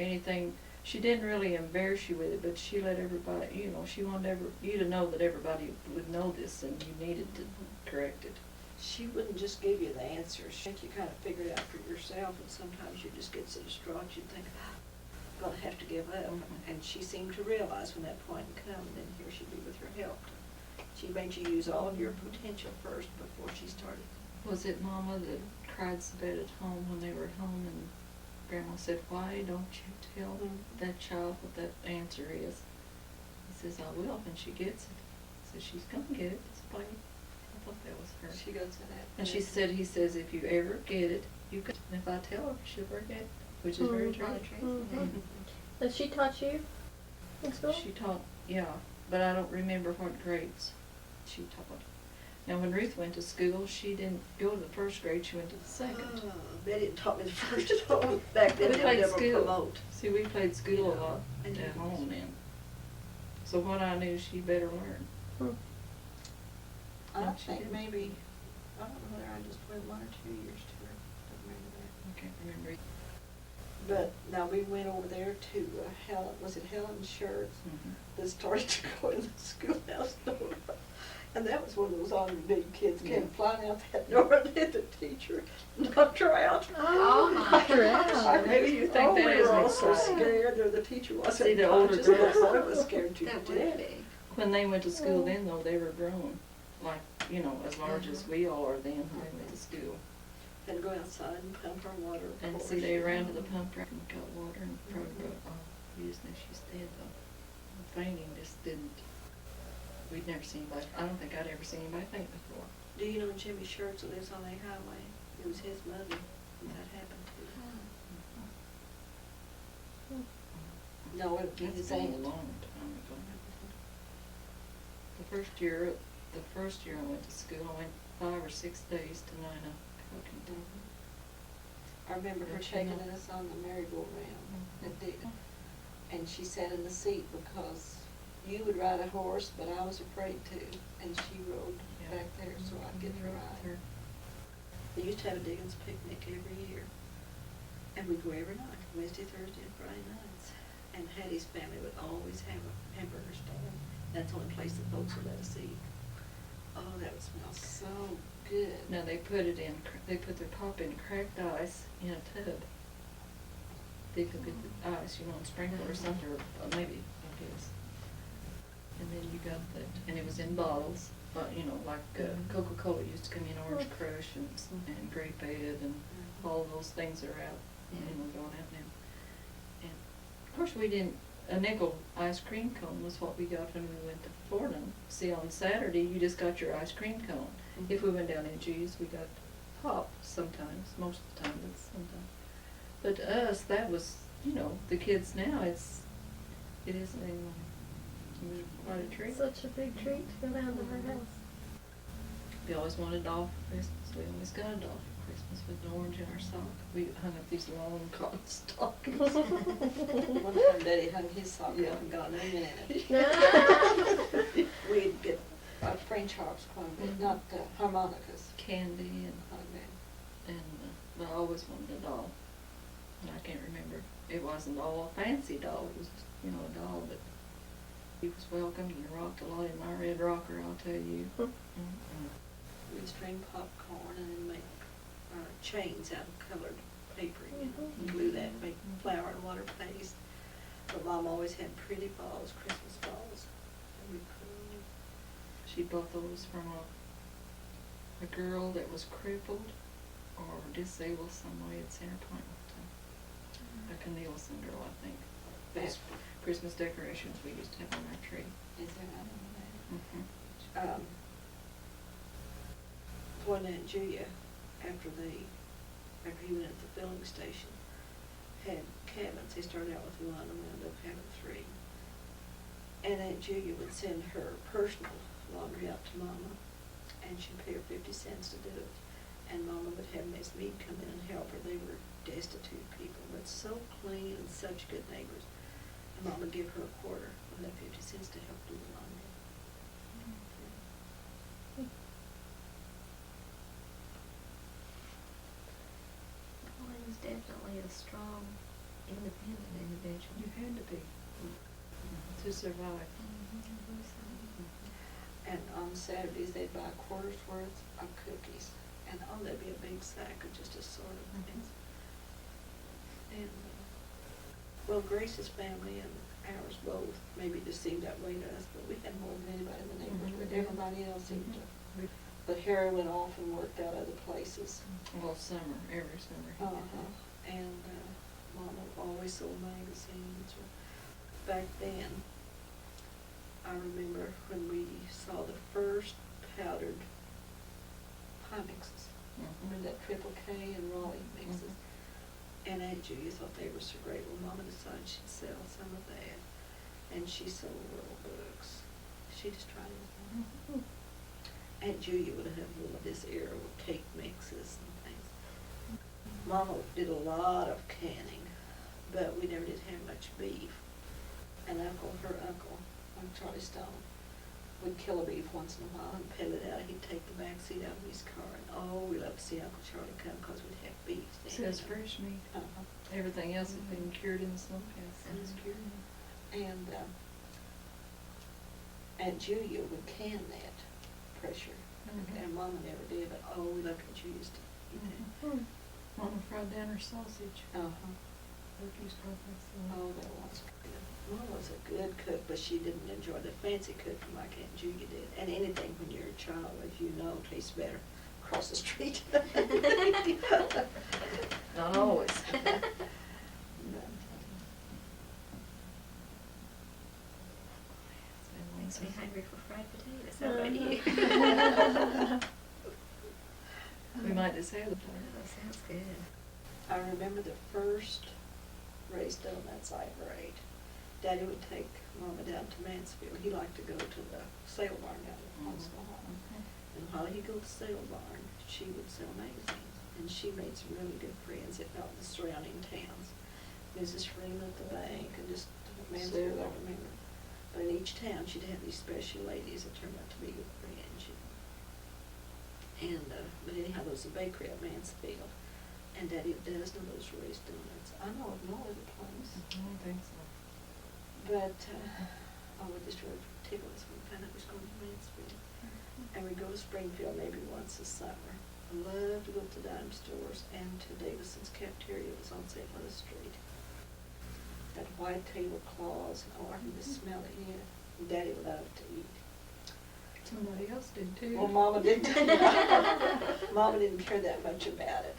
anything. She didn't really embarrass you with it, but she let everybody, you know, she wanted you to know that everybody would know this and you needed to correct it. She wouldn't just give you the answers. You kind of figure it out for yourself, and sometimes you just get so distraught you'd think, I'm gonna have to give up. And she seemed to realize when that point would come, then here she'd be with her help. She made you use all of your potential first before she started. Was it Mama that cried so bad at home when they were at home, and Grandma said, why don't you tell that child what that answer is? He says, I will when she gets it. So she's gonna get it, it's plain. I thought that was her. She goes to that. And she said, he says, if you ever get it, you can. And if I tell her, she'll forget, which is very true. And she taught you in school? She taught, yeah, but I don't remember what grades she taught. Now, when Ruth went to school, she didn't go to the first grade, she went to the second. Oh, Betty taught me the first at home. Back then, We they played never school. promote. See, we played school a lot And at you- home then. So what I knew, she better learn. I And she think did. maybe, I don't know whether I just went 1 or 2 years to her. Don't remember that. I can't remember. But now we went over there to Helen, was it Helen's Shirts? That started to go in the schoolhouse door. And that was one of those ornery big kids came flying out that door and hit the teacher, knocked her out. Oh, my Knocked her out. I Maybe you think we that were isn't all so exciting. scared, or the teacher wasn't See, the older conscious, but girls- I was scared to That would death. be. When they went to school then though, they were grown, like, you know, as large as we all are then when they went to school. And go outside and pump her water. of And course, see, they you ran know. to the pump rack and got water and probably brought, oh, we just knew she's dead though. Fainting just didn't, we'd never seen anybody, I don't think I'd ever seen anybody faint before. Do you know Jimmy Shirts that lives on the highway? It was his mother that happened to. No, it would be That's his been a aunt. long time ago. The first year I went to school, I went 5 or 6 days to Nina Cooking. I remember her Don't you taking know? us on the merry-go-round at Mhm. Dick. And she sat in the seat because you would ride a horse, but I was afraid to. And she rode Yeah. back there so I'd get to Right ride. there. We used to have a Diggins picnic every year. And we'd go every night, Wednesday, Thursday, and Friday nights. And Hattie's family would always have a hamburger stand. That's the only place that folks would let us eat. Oh, that would smell so good. Now they put it in, they put their pop in cracked ice in a tub. They could get the ice, you know, and sprinkle or something, or maybe it is. And then you got that, and it was in bottles, you know, like Coca-Cola used to come in Orange Crush and Grape Aid and all those things are out, you know, going out now. And of course we didn't, a nickel ice cream cone was what we got when we went to Florida. See, on Saturday, you just got your ice cream cone. If we went down in G's, we got pop sometimes, most of the time, but sometimes. But to us, that was, you know, the kids now, it isn't anymore. It was quite a treat. Such a big treat to go down to her house. We always wanted a doll for Christmas. We always got a doll for Christmas with an orange in our sock. We hung up these long cotton stockings. One time Daddy hung his sock Yeah. up and got no in it. We'd get French harps, quite a bit, not harmonicas. Candy and, Like that. but I always wanted a doll. And I can't remember. It wasn't all a fancy doll. It was, you know, a doll, but he was welcome. He rocked a lot in my red rocker, I'll tell you. We'd string popcorn and then make chains out of colored paper, you know, and glue that, make flour and water paste. But Mom always had pretty balls, Christmas balls. And we put 'em She bought those from a girl that was crippled or disabled some way at Center Point one time. Like a Nielsen girl, I think. Those Christmas decorations we used to have on our tree. Is there, I don't know that. Mm-hmm. When Aunt Julia, after he went at the filling station, had cabins. They started out with one and wound up having 3. And Aunt Julia would send her personal laundry out to Mama, and she'd pay her 50 cents to do it. And Mama would have Miss Mead come in and help her. They were destitute people, but so clean and such good neighbors. And Mama would give her a quarter of that 50 cents to help do the laundry. Well, he was definitely a strong, independent individual. You had to be to survive. And on Saturdays, they'd buy a quarter's worth of cookies. And oh, there'd be a big sack of just assorted things. And, well, Grace's family and ours both maybe just seemed that way to us, but we had more than anybody in the neighborhood, but everybody else seemed to. But Harry went off and worked out other places. All summer, every summer. he did Uh-huh. And Mama always sold magazines. Back then, I remember when we saw the first powdered pie mixes. Remember that Triple K and Raleigh mixes? And Aunt Julia thought they were so great. Well, Mama decided she'd sell some of that. And she sold world books. She just tried it. Aunt Julia would have one of this era with cake mixes and things. Mama did a lot of canning, but we never did have much beef. And her uncle, Charlie Stone, we'd kill a beef once in a while and peel it out. He'd take the back seat out of his car, and oh, we loved to see Uncle Charlie come because we'd have beef then. So it's fresh meat. Uh-huh. Everything else has been cured in the smokehouse. And it's cured. And Aunt Julia would can that pressure. Mhm. And Mama never did, but oh, we loved Aunt Julia's to eat that. Hmm. Mama fried down her sausage. Uh-huh. Turkey's perfect. Oh, that was good. Mama was a good cook, but she didn't enjoy the fancy cooking like Aunt Julia did. And anything when you're a child, as you know, tastes better across the street. Not always. Makes me hungry for fried potatoes. How about you? We might just have it. Oh, sounds good. I remember the first raised donuts I ever ate. Daddy would take Mama down to Mansfield. He liked to go to the sale barn down at Huntsville. And while he'd go to the sale barn, she would sell magazines. And she made some really good friends, if not the surrounding towns. Mrs. Freeman at the bank and just Mansfield, I remember. But in each town, she'd have these special ladies that turned out to be good friends, you know. And, but anyhow, there was a bakery at Mansfield. And Daddy had a dozen of those raised donuts. I know of no other place. I don't think so. But, oh, we just were tickled when we found out we was going to Mansfield. And we'd go to Springfield maybe once a summer. I loved to go to dime stores and to Davison's cafeteria. It was on St. Louis Street. That white tablecloths, and oh, I can just smell it here. Daddy loved to eat. Somebody else did too. Well, Mama didn't. Mama didn't care that much about it.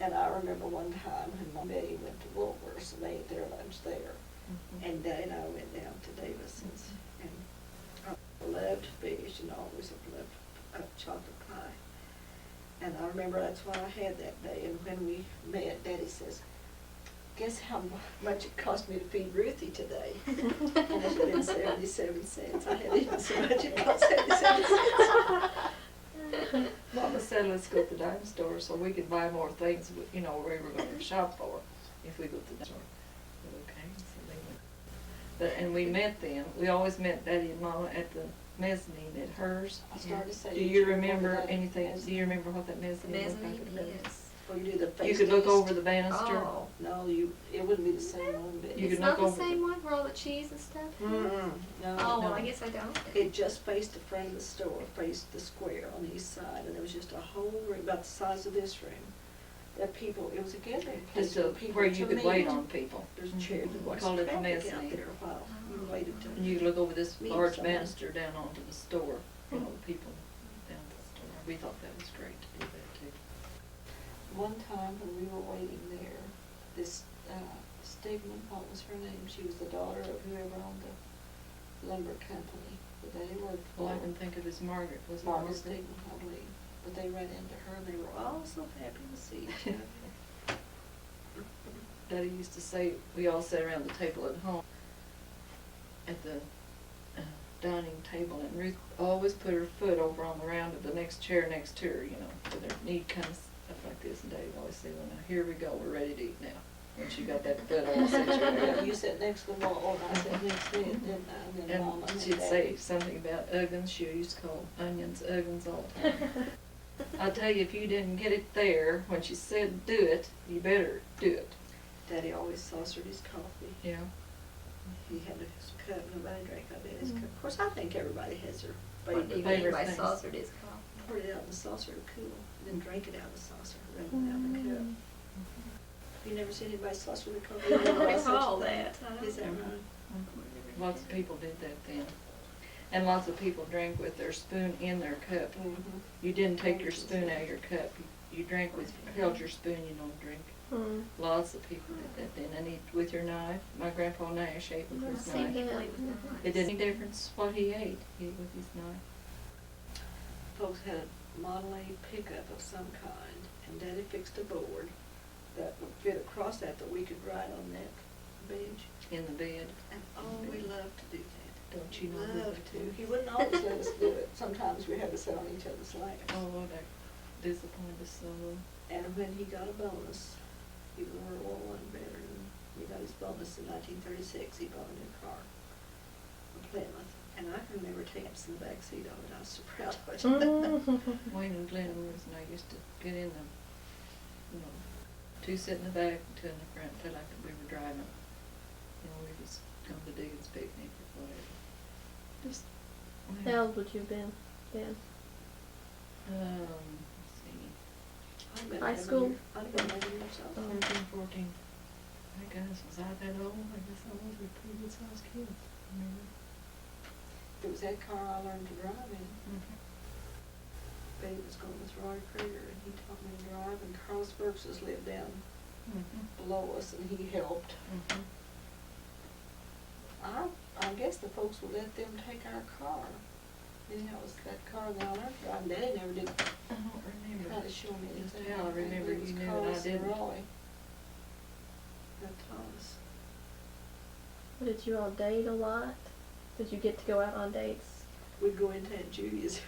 And I remember one time when Mom and Betty went to Woolworth's and they ate their lunch there. Mhm. And Daddy and I went down to Davison's, and I loved fish and always loved chocolate pie. And I remember that's what I had that day. And when we met, Daddy says, "Guess how much it cost me to feed Ruthie today?" And it had been 77 cents. I had eaten so much it cost 77 cents. Mama said, let's go to the dime store so we could buy more things, you know, we were going to shop for if we go to the dime store. Okay, so they went. But, and we met them, we always met Daddy and Mama at the mezzanine at hers. I started to say, Do you remember anything, do you remember what that The mezzanine looked like? mezzanine, at first? yes. Well, you do the face You could look test. over the banister. Oh. No, it wouldn't be the same one, but. You It's could not look the over same the- one where all the cheese and stuff is? Mm-mm, no. Oh, well, no. I guess I don't. It just faced the front of the store, faced the square on the east side, and there was just a whole room about the size of this room. That people, it was a gathering place Just for people where to you could meet. wait on people. There's Mhm. chairs and We watch called it the traffic out mezzanine. there while you waited to. And you could look over this meet large someone. banister down onto the store, you know, the people down at the store. We thought that was great to do that too. One time when we were waiting there, this Stigman, what was her name? She was the daughter of whoever owned the lumber company that they worked for. All I can think of is Margaret, was it Margaret Margaret? Stigman, I believe. But they ran into her and they were all so happy to see each other. Daddy used to say, we all sat around the table at home, at the dining table, and Ruth always put her foot over on the round of the next chair next to her, you know, with her knee kind of up like this, and Daddy would always say, well, now, here we go, we're ready to eat now. And she got that foot all situated. You sat next to the wall, and I sat next to it, didn't I? And then Mama And and she'd Daddy. say something about Uggins, she used to call onions Uggins all the time. I tell you, if you didn't get it there, when she said do it, you better do it. Daddy always saucered his coffee. Yeah. He had his cup, nobody drank out of his cup. Of course, I think everybody has their What do you favorite. mean by things. saucered is coffee? Pour it out in the saucer to cool, and then drink it out of the saucer rather than out of the cup. You never seen anybody saucer the coffee? I don't recall that. I don't Is that know. right? Lots of people did that then. And lots of people drank with their spoon in their cup. Mhm. You didn't take your spoon out of your cup. You drank with, held your spoon, you don't drink. Lots of people did that then. And eat with your knife. My grandpa Nash ate with his Same knife. people eat with their knives. It didn't make any difference what he ate. He ate with his knife. Folks had a Model A pickup of some kind, and Daddy fixed a board that would fit across that we could ride on that bench. In the bed. And oh, we loved to do that. Don't you know we Loved would to. too? He wouldn't always let us do it. Sometimes we had to sit on each other's laps. Oh, that disappointed us so. And when he got a bonus, he was World War I veteran. He got his bonus in 1936. He bought a new car, a Plymouth, And I can remember taps in the back seat of it, I was so proud of it. Wayne and Glenn and I used to get in the, you know, two sit in the back, two in the front, felt like we were driving. You know, we just come to Diggins picnic or whatever. Just, How old would you have been then? let's see, I'd been High 11 school? years- I'd been 11 years old. 13, 14. My goodness, was I that old? I guess I was a pretty good sized kid. Remember? It was that car I learned to drive in. Mm-hmm. Betty was going with Roy Krieger, and he taught me to drive, and Carl Sparks lived down Mm-hmm. below us, and he helped. Mm-hmm. I guess the folks would let them take our car. Anyhow, it was that car that I learned to drive, and Daddy never did I don't remember. try to show me Just anything. how I remember It was you knew Carl and I didn't. Roy that taught us. Did you all date a lot? Did you get to go out on dates? We'd go into Aunt Julia's.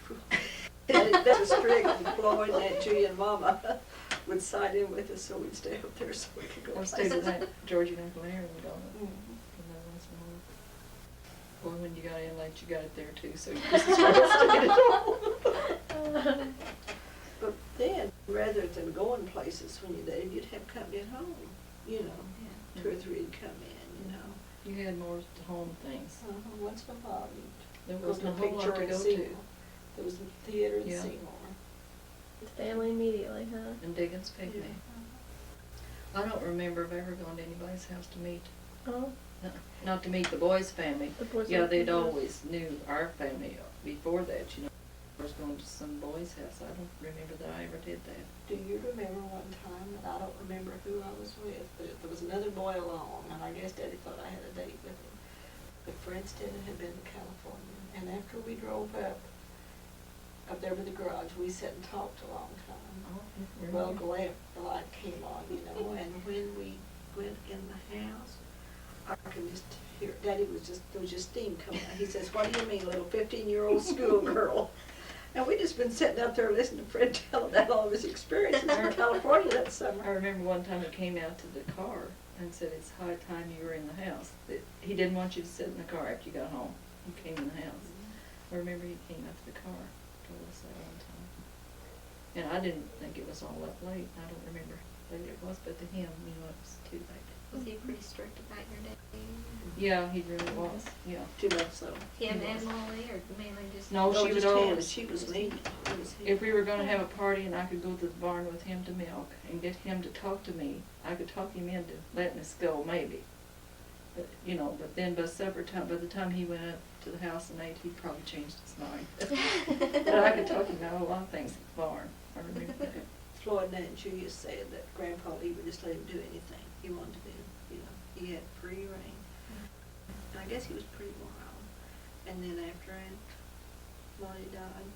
That was strict, and Floyd and Aunt Julia and Mama would side in with us, so we'd stay up there so we could go I places. stayed with that Georgie and Uncle Aaron, don't it? Mhm. And that was more. Boy, when you got in late, you got it there too, so you just as well stayed at home. But then, rather than going places when you dated, you'd have company at home, you know. Yeah. 2 or 3 would come in, you know. You had more home things. Once in a while, There you'd go wasn't to a a whole lot picture to in go Seymour. to. There was a theater in Yeah. Seymour. Family immediately, huh? And Diggins picnic. I don't remember if ever going to anybody's house to meet, Oh, not to meet the boys' family. the boys. Yeah, were- they'd always knew our family before that, you know. I was going to some boy's house. I don't remember that I ever did that. Do you remember one time, and I don't remember who I was with, but there was another boy along, and I guess Daddy thought I had a date with him. But Fred Stedman had been to California, and after we drove up there by the garage, we sat and talked a long time. Oh, Well, the light came on, you know, and when we went in the house, I could just hear, there was just steam coming out. He says, "What do you mean, little 15-year-old schoolgirl?" And we just been sitting up there listening to Fred tell about all of his experiences in California that I summer. remember one time he came out to the car and said it's high time you were in the house. That he didn't want you to sit in the car after you got home. You came in the house. I remember he came out to the car, told us that one time. And I didn't think it was all that late. I don't remember how late it was, but to him, you know, it was too late. Was he pretty strict about your dating? Yeah, he really was, yeah. Too much so. Him He and was. Molly, or mainly just? No, she would just him. always- She was me. It was him. If we were gonna have a party and I could go to the barn with him to milk and get him to talk to me, I could talk him into letting us go, maybe. But, you know, but then by supper time, by the time he went up to the house and ate, he'd probably changed his mind. But I could talk him out of a lot of things at the barn, I remember that. Floyd and Aunt Julia said that Grandpa Lee would just let him do anything he wanted to do, you know. He had free reign. And I guess he was pretty wild. And then after Aunt Lottie died,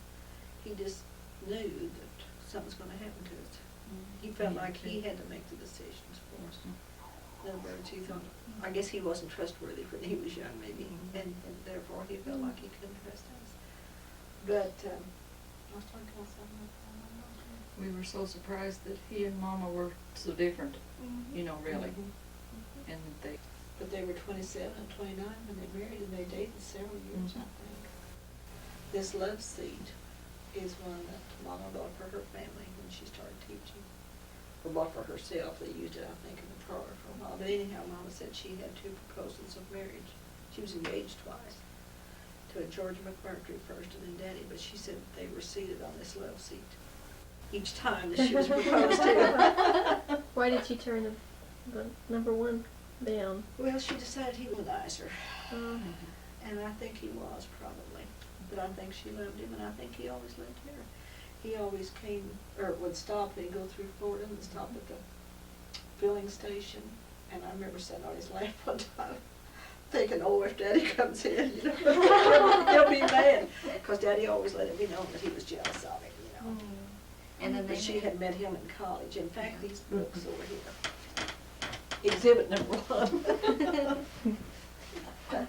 he just knew that something's gonna happen to us. He felt like he had to make the decisions for us. In other words, he thought, I guess he wasn't trustworthy when he was young, maybe, and therefore he felt like he couldn't trust us. But, I was talking about something. We were so surprised that he and Mama were so different, you know, really. Mhm. And they, But they were 27 and 29 when they married, and they dated several years, I Mhm. think. This love seat is one that Mama bought for her family when she started teaching. Or bought for herself. They used it, I think, in the car for a while. But anyhow, Mama said she had 2 proposals of marriage. She was engaged twice. To a George McMurtry first and then Daddy. But she said they were seated on this love seat each time that she was proposed to. Why did she turn the number one down? Well, she decided he was nicer. Oh. And I think he was, probably. But I think she loved him, and I think he always loved her. He always came, or would stop, and he'd go through Florida and stop at the filling station. And I remember sitting on his lap one time, thinking, oh, if Daddy comes in, you know, he'll be mad. Because Daddy always let it be known that he was jealous of him, you know. And then But they she made- had met him in college. In fact, these books over here. Exhibit number 1.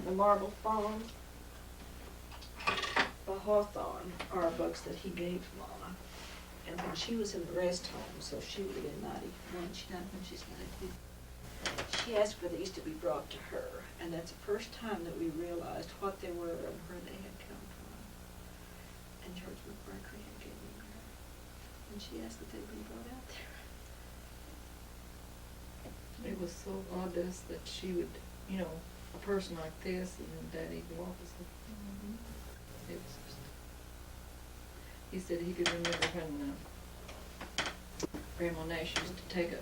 The Marble Fawn by Hawthorne are books that he gave Mama. And when she was in the rest home, so she would have been 91, she died when she's 92. she asked for these to be brought to her, and that's the first time that we realized what they were and where they had come from. And George McMurtry had given them her, and she asked that they be brought out there. It was so odd to us that she would, you know, a person like this, and then Daddy go opposite. It was just, he said he could remember when Grandma Nash used to take a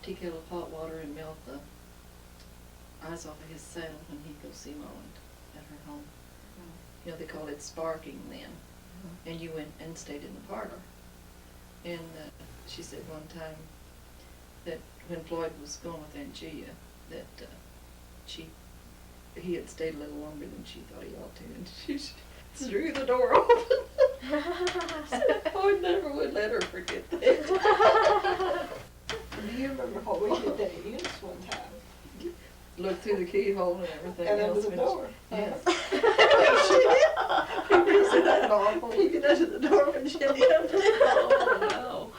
tea kettle of hot water and melt the ice off of his saddle when he'd go see Mom at her home. You know, they called it sparking then. And you went and stayed in the parlor. And she said one time that when Floyd was going with Aunt Gia, that he had stayed a little longer than she thought he ought to, and she threw the door open. Floyd never would let her forget that. Do you remember what we did at Eunice one time? Looked through the keyhole and everything And else. under the door. Yes. Isn't that awful? Peeking under the door when she opened it. Oh, no.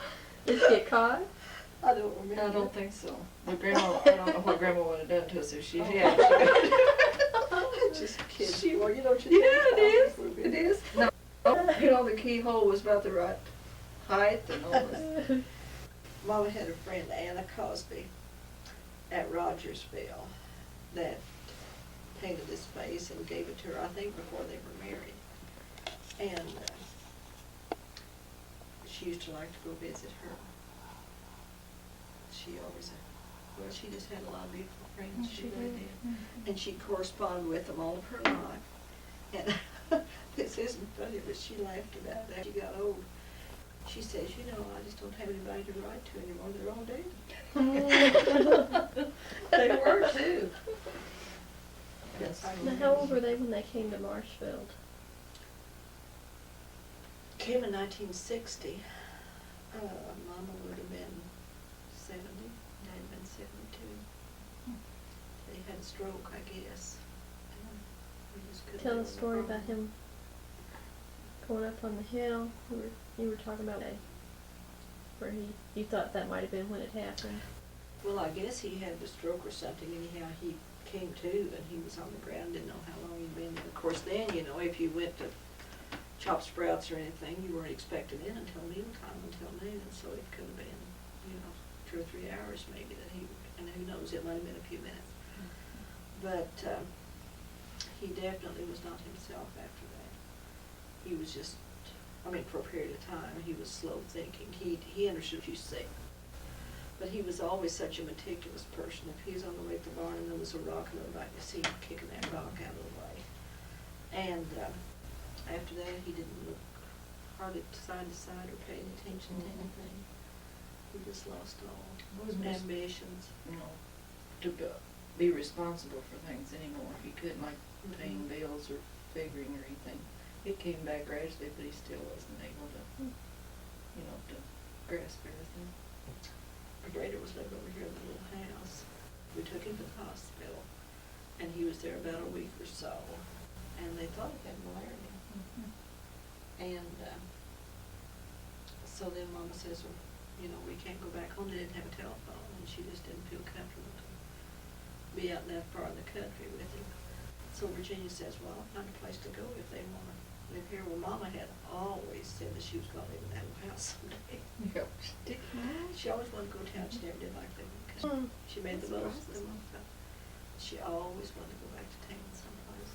Did you get caught? I don't remember. I don't think so. But Grandma, I don't know what Grandma would have done to us if she had. Just kidding. Well, you know what you Yeah, it think. is. It is. No, you know, the keyhole was about the right height and all this. Mama had a friend, Anna Cosby, at Rogersville, that painted this face and gave it to her, I think, before they were married. And she used to like to go visit her. She always, well, she just had a lot of beautiful friends. She really did. And she corresponded with them all of her life. And this isn't funny, but she laughed about it after she got old. She says, you know, I just don't have anybody to write to anymore. They're all dead. They were too. Yes. Now, how old were they when they came to Marshfield? Came in 1960. Mama would have been 70. Dad had been 72. They had a stroke, I guess. And we just couldn't Tell live a with the story about problem. him going up on the hill. You were talking about that, where you thought that might have been when it happened. Well, I guess he had a stroke or something. Anyhow, he came to, and he was on the ground, didn't know how long he'd been there. Of course, then, you know, if you went to chop sprouts or anything, you weren't expected in until mealtime, until noon, so it could have been, you know, 2 or 3 hours maybe that he, and who knows, it might have been a few minutes. But he definitely was not himself after that. He was just, I mean, for a period of time, he was slow thinking. He understood what you said. But he was always such a meticulous person. If he was on the way to the barn and there was a rock in the back, you see him kicking that rock out of the way. And after that, he didn't look hardly side to side or pay any attention to anything. He just lost all ambitions. You know, to be responsible for things anymore. He couldn't, like, paying bills or figuring or anything. It came back gradually, but he still wasn't able to, you know, to grasp everything. Brader was living over here in the little house. We took him to the hospital, and he was there about a week or so, and they thought he had malaria. And so then Mama says, well, you know, we can't go back home. They didn't have a telephone, and she just didn't feel comfortable to be out that far in the country with him. So Virginia says, well, I'll find a place to go if they want to live here. Well, Mama had always said that she was going to live in that little house someday. Yep. She always wanted to go to town. She never did like living in the country. She made the most of it. She always wanted to go back to town someplace.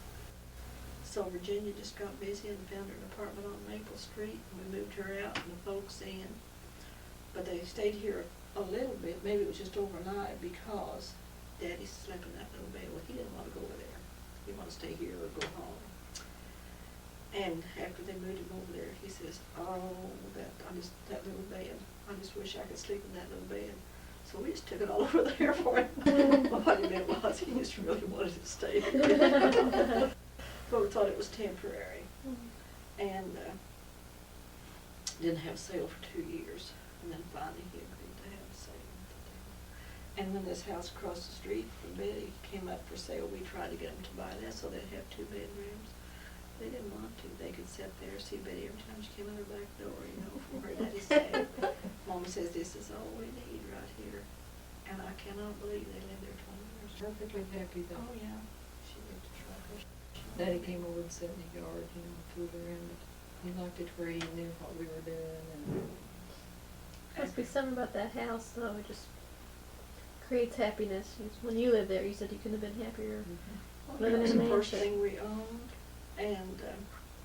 So Virginia just got busy and found her an apartment on Maple Street, and we moved her out and the folks in. But they stayed here a little bit. Maybe it was just overnight because Daddy slept in that little bed. Well, he didn't want to go over there. He wanted to stay here or go home. And after they moved him over there, he says, oh, that little bed. I just wish I could sleep in that little bed. So we just took it all over there for him. What he meant was he just really wanted to stay here. But we thought it was temporary. And didn't have a sale for 2 years. And then finally he agreed to have a sale. And when this house across the street from Bettye came up for sale, we tried to get them to buy that so they'd have 2 bedrooms. They didn't want to. They could sit there, see Bettye every time she came in her back door, you know, from her daddy's side. Mama says, this is all we need right here. And I cannot believe they lived there 20 years. Perfectly happy though. Oh, yeah, she lived a trucker. Daddy came over and sat in the yard, you know, fooled around it. He liked it where he knew what we were doing and. Must be something about that house though, it just creates happiness. When you lived there, you said you couldn't have been happier. Oh, Living yeah, it was in the a first mansion. thing we owned, and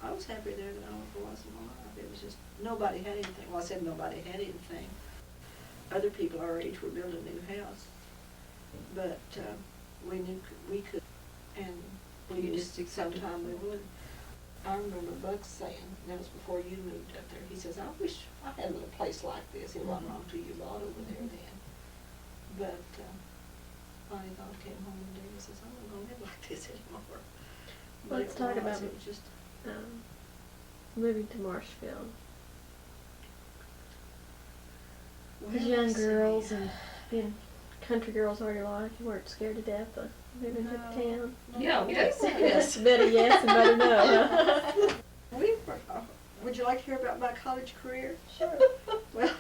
I was happy there than I ever was in my life. It was just, nobody had anything. Well, I said nobody had anything. Other people our age were building a new house, but we knew we could, and we You just just accepted sometime we it. would. I remember Buck saying, that was before you moved up there, he says, I wish I had a little place like this. It wasn't long till you bought over there then. But finally God came home one day and says, I'm not gonna live like this anymore. But Let's it talk was, about it was just, Moving to Marshfield. well, As young let's see. girls and being country girls all your life, you weren't scared to death of moving to No. town. No, Yeah, we yes, weren't. yes. Better yes and better no. Huh? We were, would you like to hear about my college career? Sure. Well,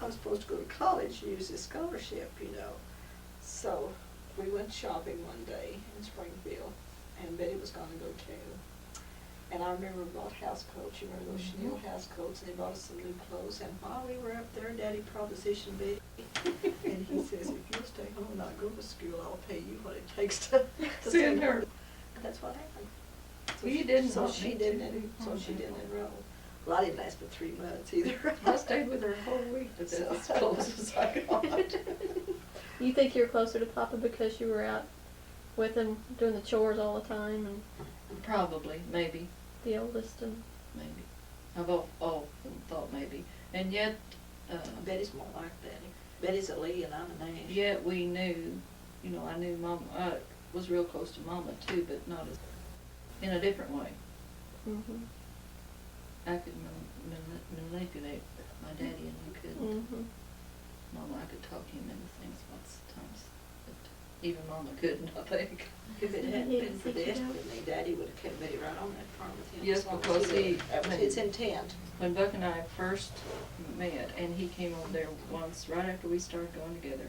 I was supposed to go to college and use this scholarship, you know. So we went shopping one day in Springfield, and Betty was gonna go too. And I remember we bought house coats, you remember those chenille house coats, and they bought us some new clothes. And while we were up there, Daddy propositioned Betty, and he says, if you'll stay home and not go to school, I'll pay you what it takes to Send her. And that's what happened. Well, you didn't So want she me to. didn't, so she didn't enroll. Well, I didn't last but 3 months either. I stayed with her a whole week, but that's as close as I got. You think you're closer to Papa because you were out with him doing the chores all the time and Probably, maybe, the oldest and maybe. I've often thought maybe. And yet, Betty's more like Betty. Betty's a Lee and I'm a Nash. yet we knew, you know, I knew Mama, I was real close to Mama too, but not as, in a different way. mhm. I could manipulate my daddy and you couldn't. Mhm. Mama, I could talk him into things lots of times, but even Mama couldn't, I think. If it hadn't He been for didn't this, think you then Daddy would have kept Betty right on that farm with him. Yes, as long as because he- lived. That was his intent. When Buck and I first met, and he came over there once, right after we started going together,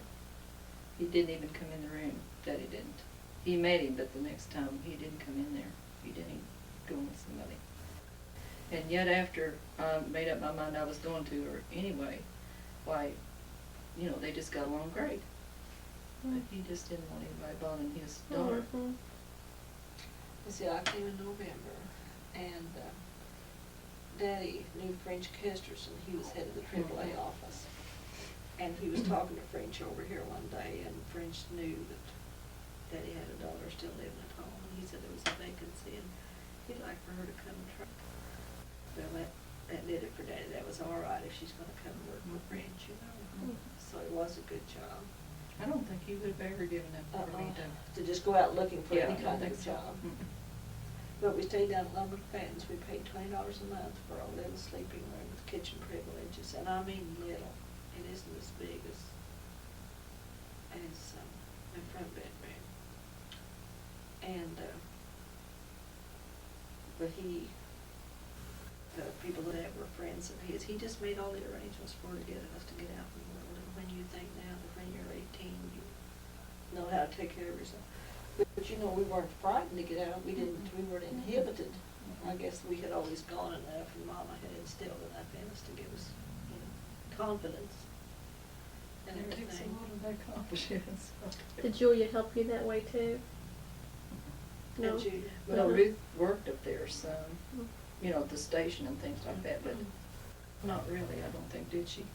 he didn't even come in the room. Daddy didn't. He met him, but the next time he didn't come in there. He didn't go with somebody. And yet after I made up my mind I was going to her anyway, why, you know, they just got along great. But he just didn't want anybody bothering his daughter. Mhm. You see, I came in November, and Daddy knew French Kesterson. He was head of the AAA office. And he was talking to French over here one day, and French knew that Daddy had a daughter still living at home. And he said there was a vacancy, and he'd like for her to come and try. Well, that did it for Daddy. That was all right if she's gonna come and work with French, you know. So it was a good job. I don't think he would have ever given up for me To just go out looking for Yeah, any I kind think of so. job. Mm-mm. But we stayed down at Lumber Fenton's. We paid $20 a month for a little sleeping room with kitchen privileges, and I mean little. It isn't as big as my front bedroom. And but the people that were friends of his, he just made all the arrangements for to get us to get out in the world. And when you think now that when you're 18, you know how to take care of yourself. But you know, we weren't frightened to get out. We weren't inhibited. I guess we had always gone enough, and Mama had instilled enough in us to give us, you know, confidence and It takes a everything. lot of that confidence. Did Julia help you that way too? No. And Judy. Well, Uh-huh. Ruth worked up there some, you know, at the station and things like that, but not really, I don't think, did she?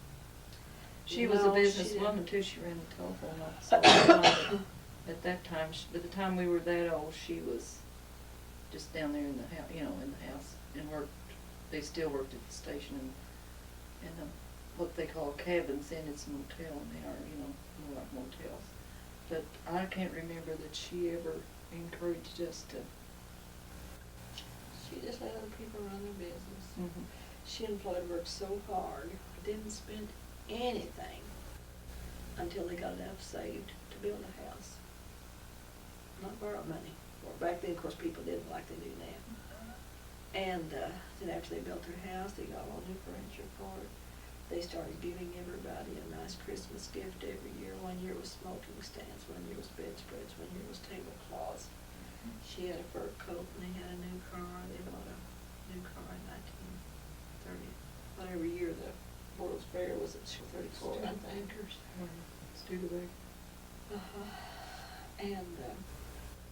She was a No, she businesswoman didn't. too, she ran the telephone office all the time. At that time, by the time we were that old, she was just down there in the house, you know, in the house, and worked, they still worked at the station and what they call cabins, and it's a motel, and they are, you know, more like motels. But I can't remember that she ever encouraged us to. She just let other people run their business. Mhm. She and Floyd worked so hard, didn't spend anything until they got enough saved to build a house. Not borrow money. Well, back then, of course, people didn't like they do now. And then after they built their house, they got all new furniture for it. They started giving everybody a nice Christmas Christmas gift every year. 1 year was smoking stands, 1 year was bedspreads, 1 year was tablecloths. She had a fur coat and they had a new car. They bought a new car in 1930. Whatever year the World's Fair was, at 34, I think. Studebaker. Uh-huh. And,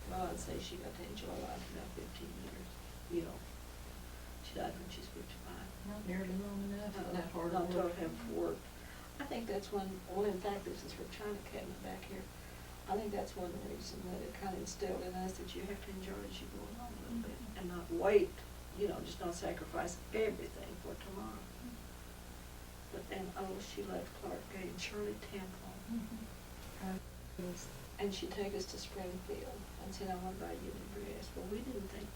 well, I'd say she got to enjoy life about 15 years. You know, she died when she's 55. Not nearly long enough for that hard Not to work. have worked. I think that's one, well, in fact, this is her china cabinet back here. I think that's one reason that it kind of instilled in us that you have to enjoy as you go along a little bit and not wait, you know, just not sacrifice everything for tomorrow. But then, oh, she left Clark Gate and Shirley Temple. And she'd take us to Springfield and said, I want to buy you a new dress. Well, we didn't think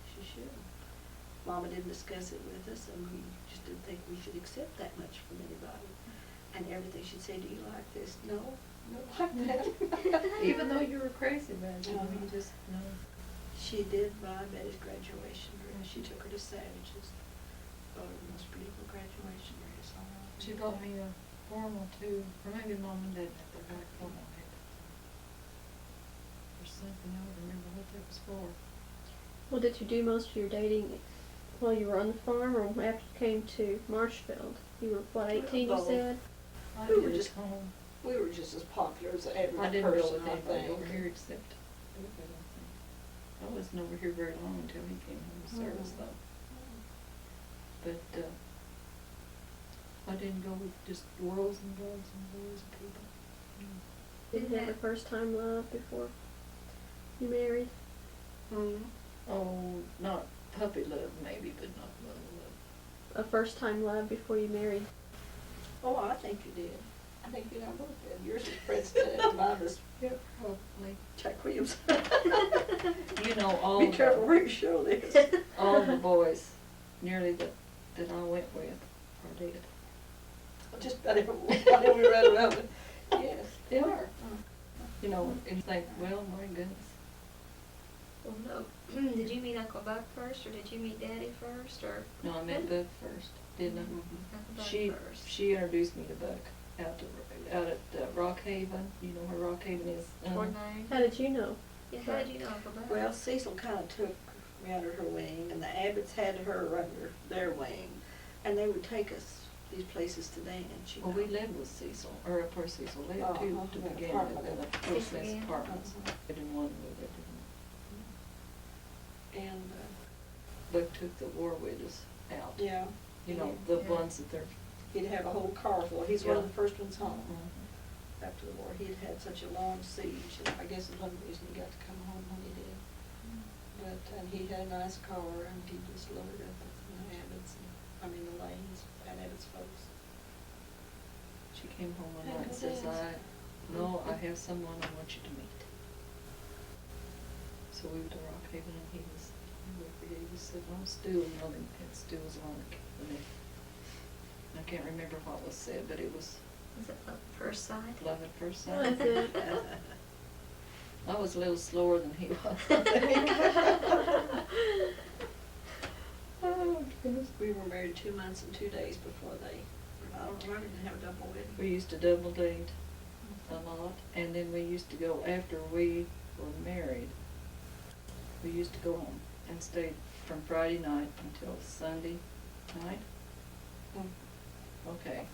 she should. Mama didn't discuss it with us, and we just didn't think we should accept that much from anybody. And everything she'd say, do you like this? No, no, like that. Even though you were crazy about it, you just, no. She did buy Betty's graduation dress. She took her to Savage's. Bought her the most beautiful graduation dress on her. She bought me a formal too, or maybe Mom and Dad had their back formal hat. Or something, I don't remember what that was for. Well, did you do most of your dating while you were on the farm, or after you came to Marshfield? You were, what, 18 you Both. said? I We were did just at home. We were just as popular as every I didn't go person, with I anybody think. over here except David, I think. I wasn't over here very long until he came home to service though. But, I didn't go with just girls and boys and boys and people. Did you have a first time love before you married? Mm. Oh, not puppy love maybe, but not love. A first time love before you married? Oh, I think you did. I think you and I both did. Yours was Princeton and mine was Yep, probably. Chuck Williams. You know, all Be the- careful where you show this. All the boys, nearly that I went with, are dead. Just about every we read around it. Yes, They are. You know, and you think, well, my goodness. Well, no. Did you meet Uncle Buck first, or did you meet Daddy first, or No, I met Buck first, didn't I? Uncle Buck She first? she introduced me to Buck out at Rock Haven. You know where Rock Haven is? Toward Nine? How did you know? Yeah, how did you know Uncle Buck? Well, Cecil kind of took me under her wing, and the Abbotts had her under their wing, and they would take us these places to dance. You Well, know. we lived with Cecil, or up where Cecil lived too, Uh-huh, to in an begin apartment. with, in the first Cecil nice Inn? apartments. Uh-huh. I didn't want to live there, And Buck took the war widows out. yeah, You know, Yeah. the ones that they're. he'd have a whole car full. He's one of Yeah. the first ones home. Mhm. After the war, he'd had such a long siege, and I guess it's one reason he got to come home when he did. But, and he had a nice car, and he just loaded up with the Abbotts, the Lanes, and Abbott's folks. She came home one Uncle night and says, Dad's. no, I have someone I want you to meet. So we went to Rock Haven and he was sitting on a stool, you know, they had stools on it. I can't remember what was said, but it was Was it love at first sight? love at first Was sight. it? I was a little slower than he was. Oh, goodness. We were married 2 months and 2 days before they, I don't know, I didn't have a double wedding. We used to double date a lot, and then we used to go, after we were married, we used to go home and stay from Friday night until Sunday night. Okay.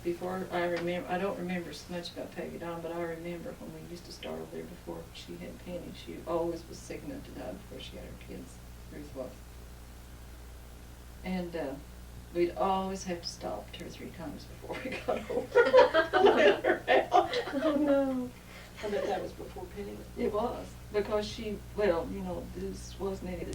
Before I don't remember so much about Peggy Dawn, but I remember when we used to start over there before she had Penny, she always was sick enough to die before she had her kids, Ruth was. And we'd always have to stop 2 or 3 times before we got over. Let her out. Oh no. I bet that was before Penny was born. It was, because she, well, you know, this wasn't any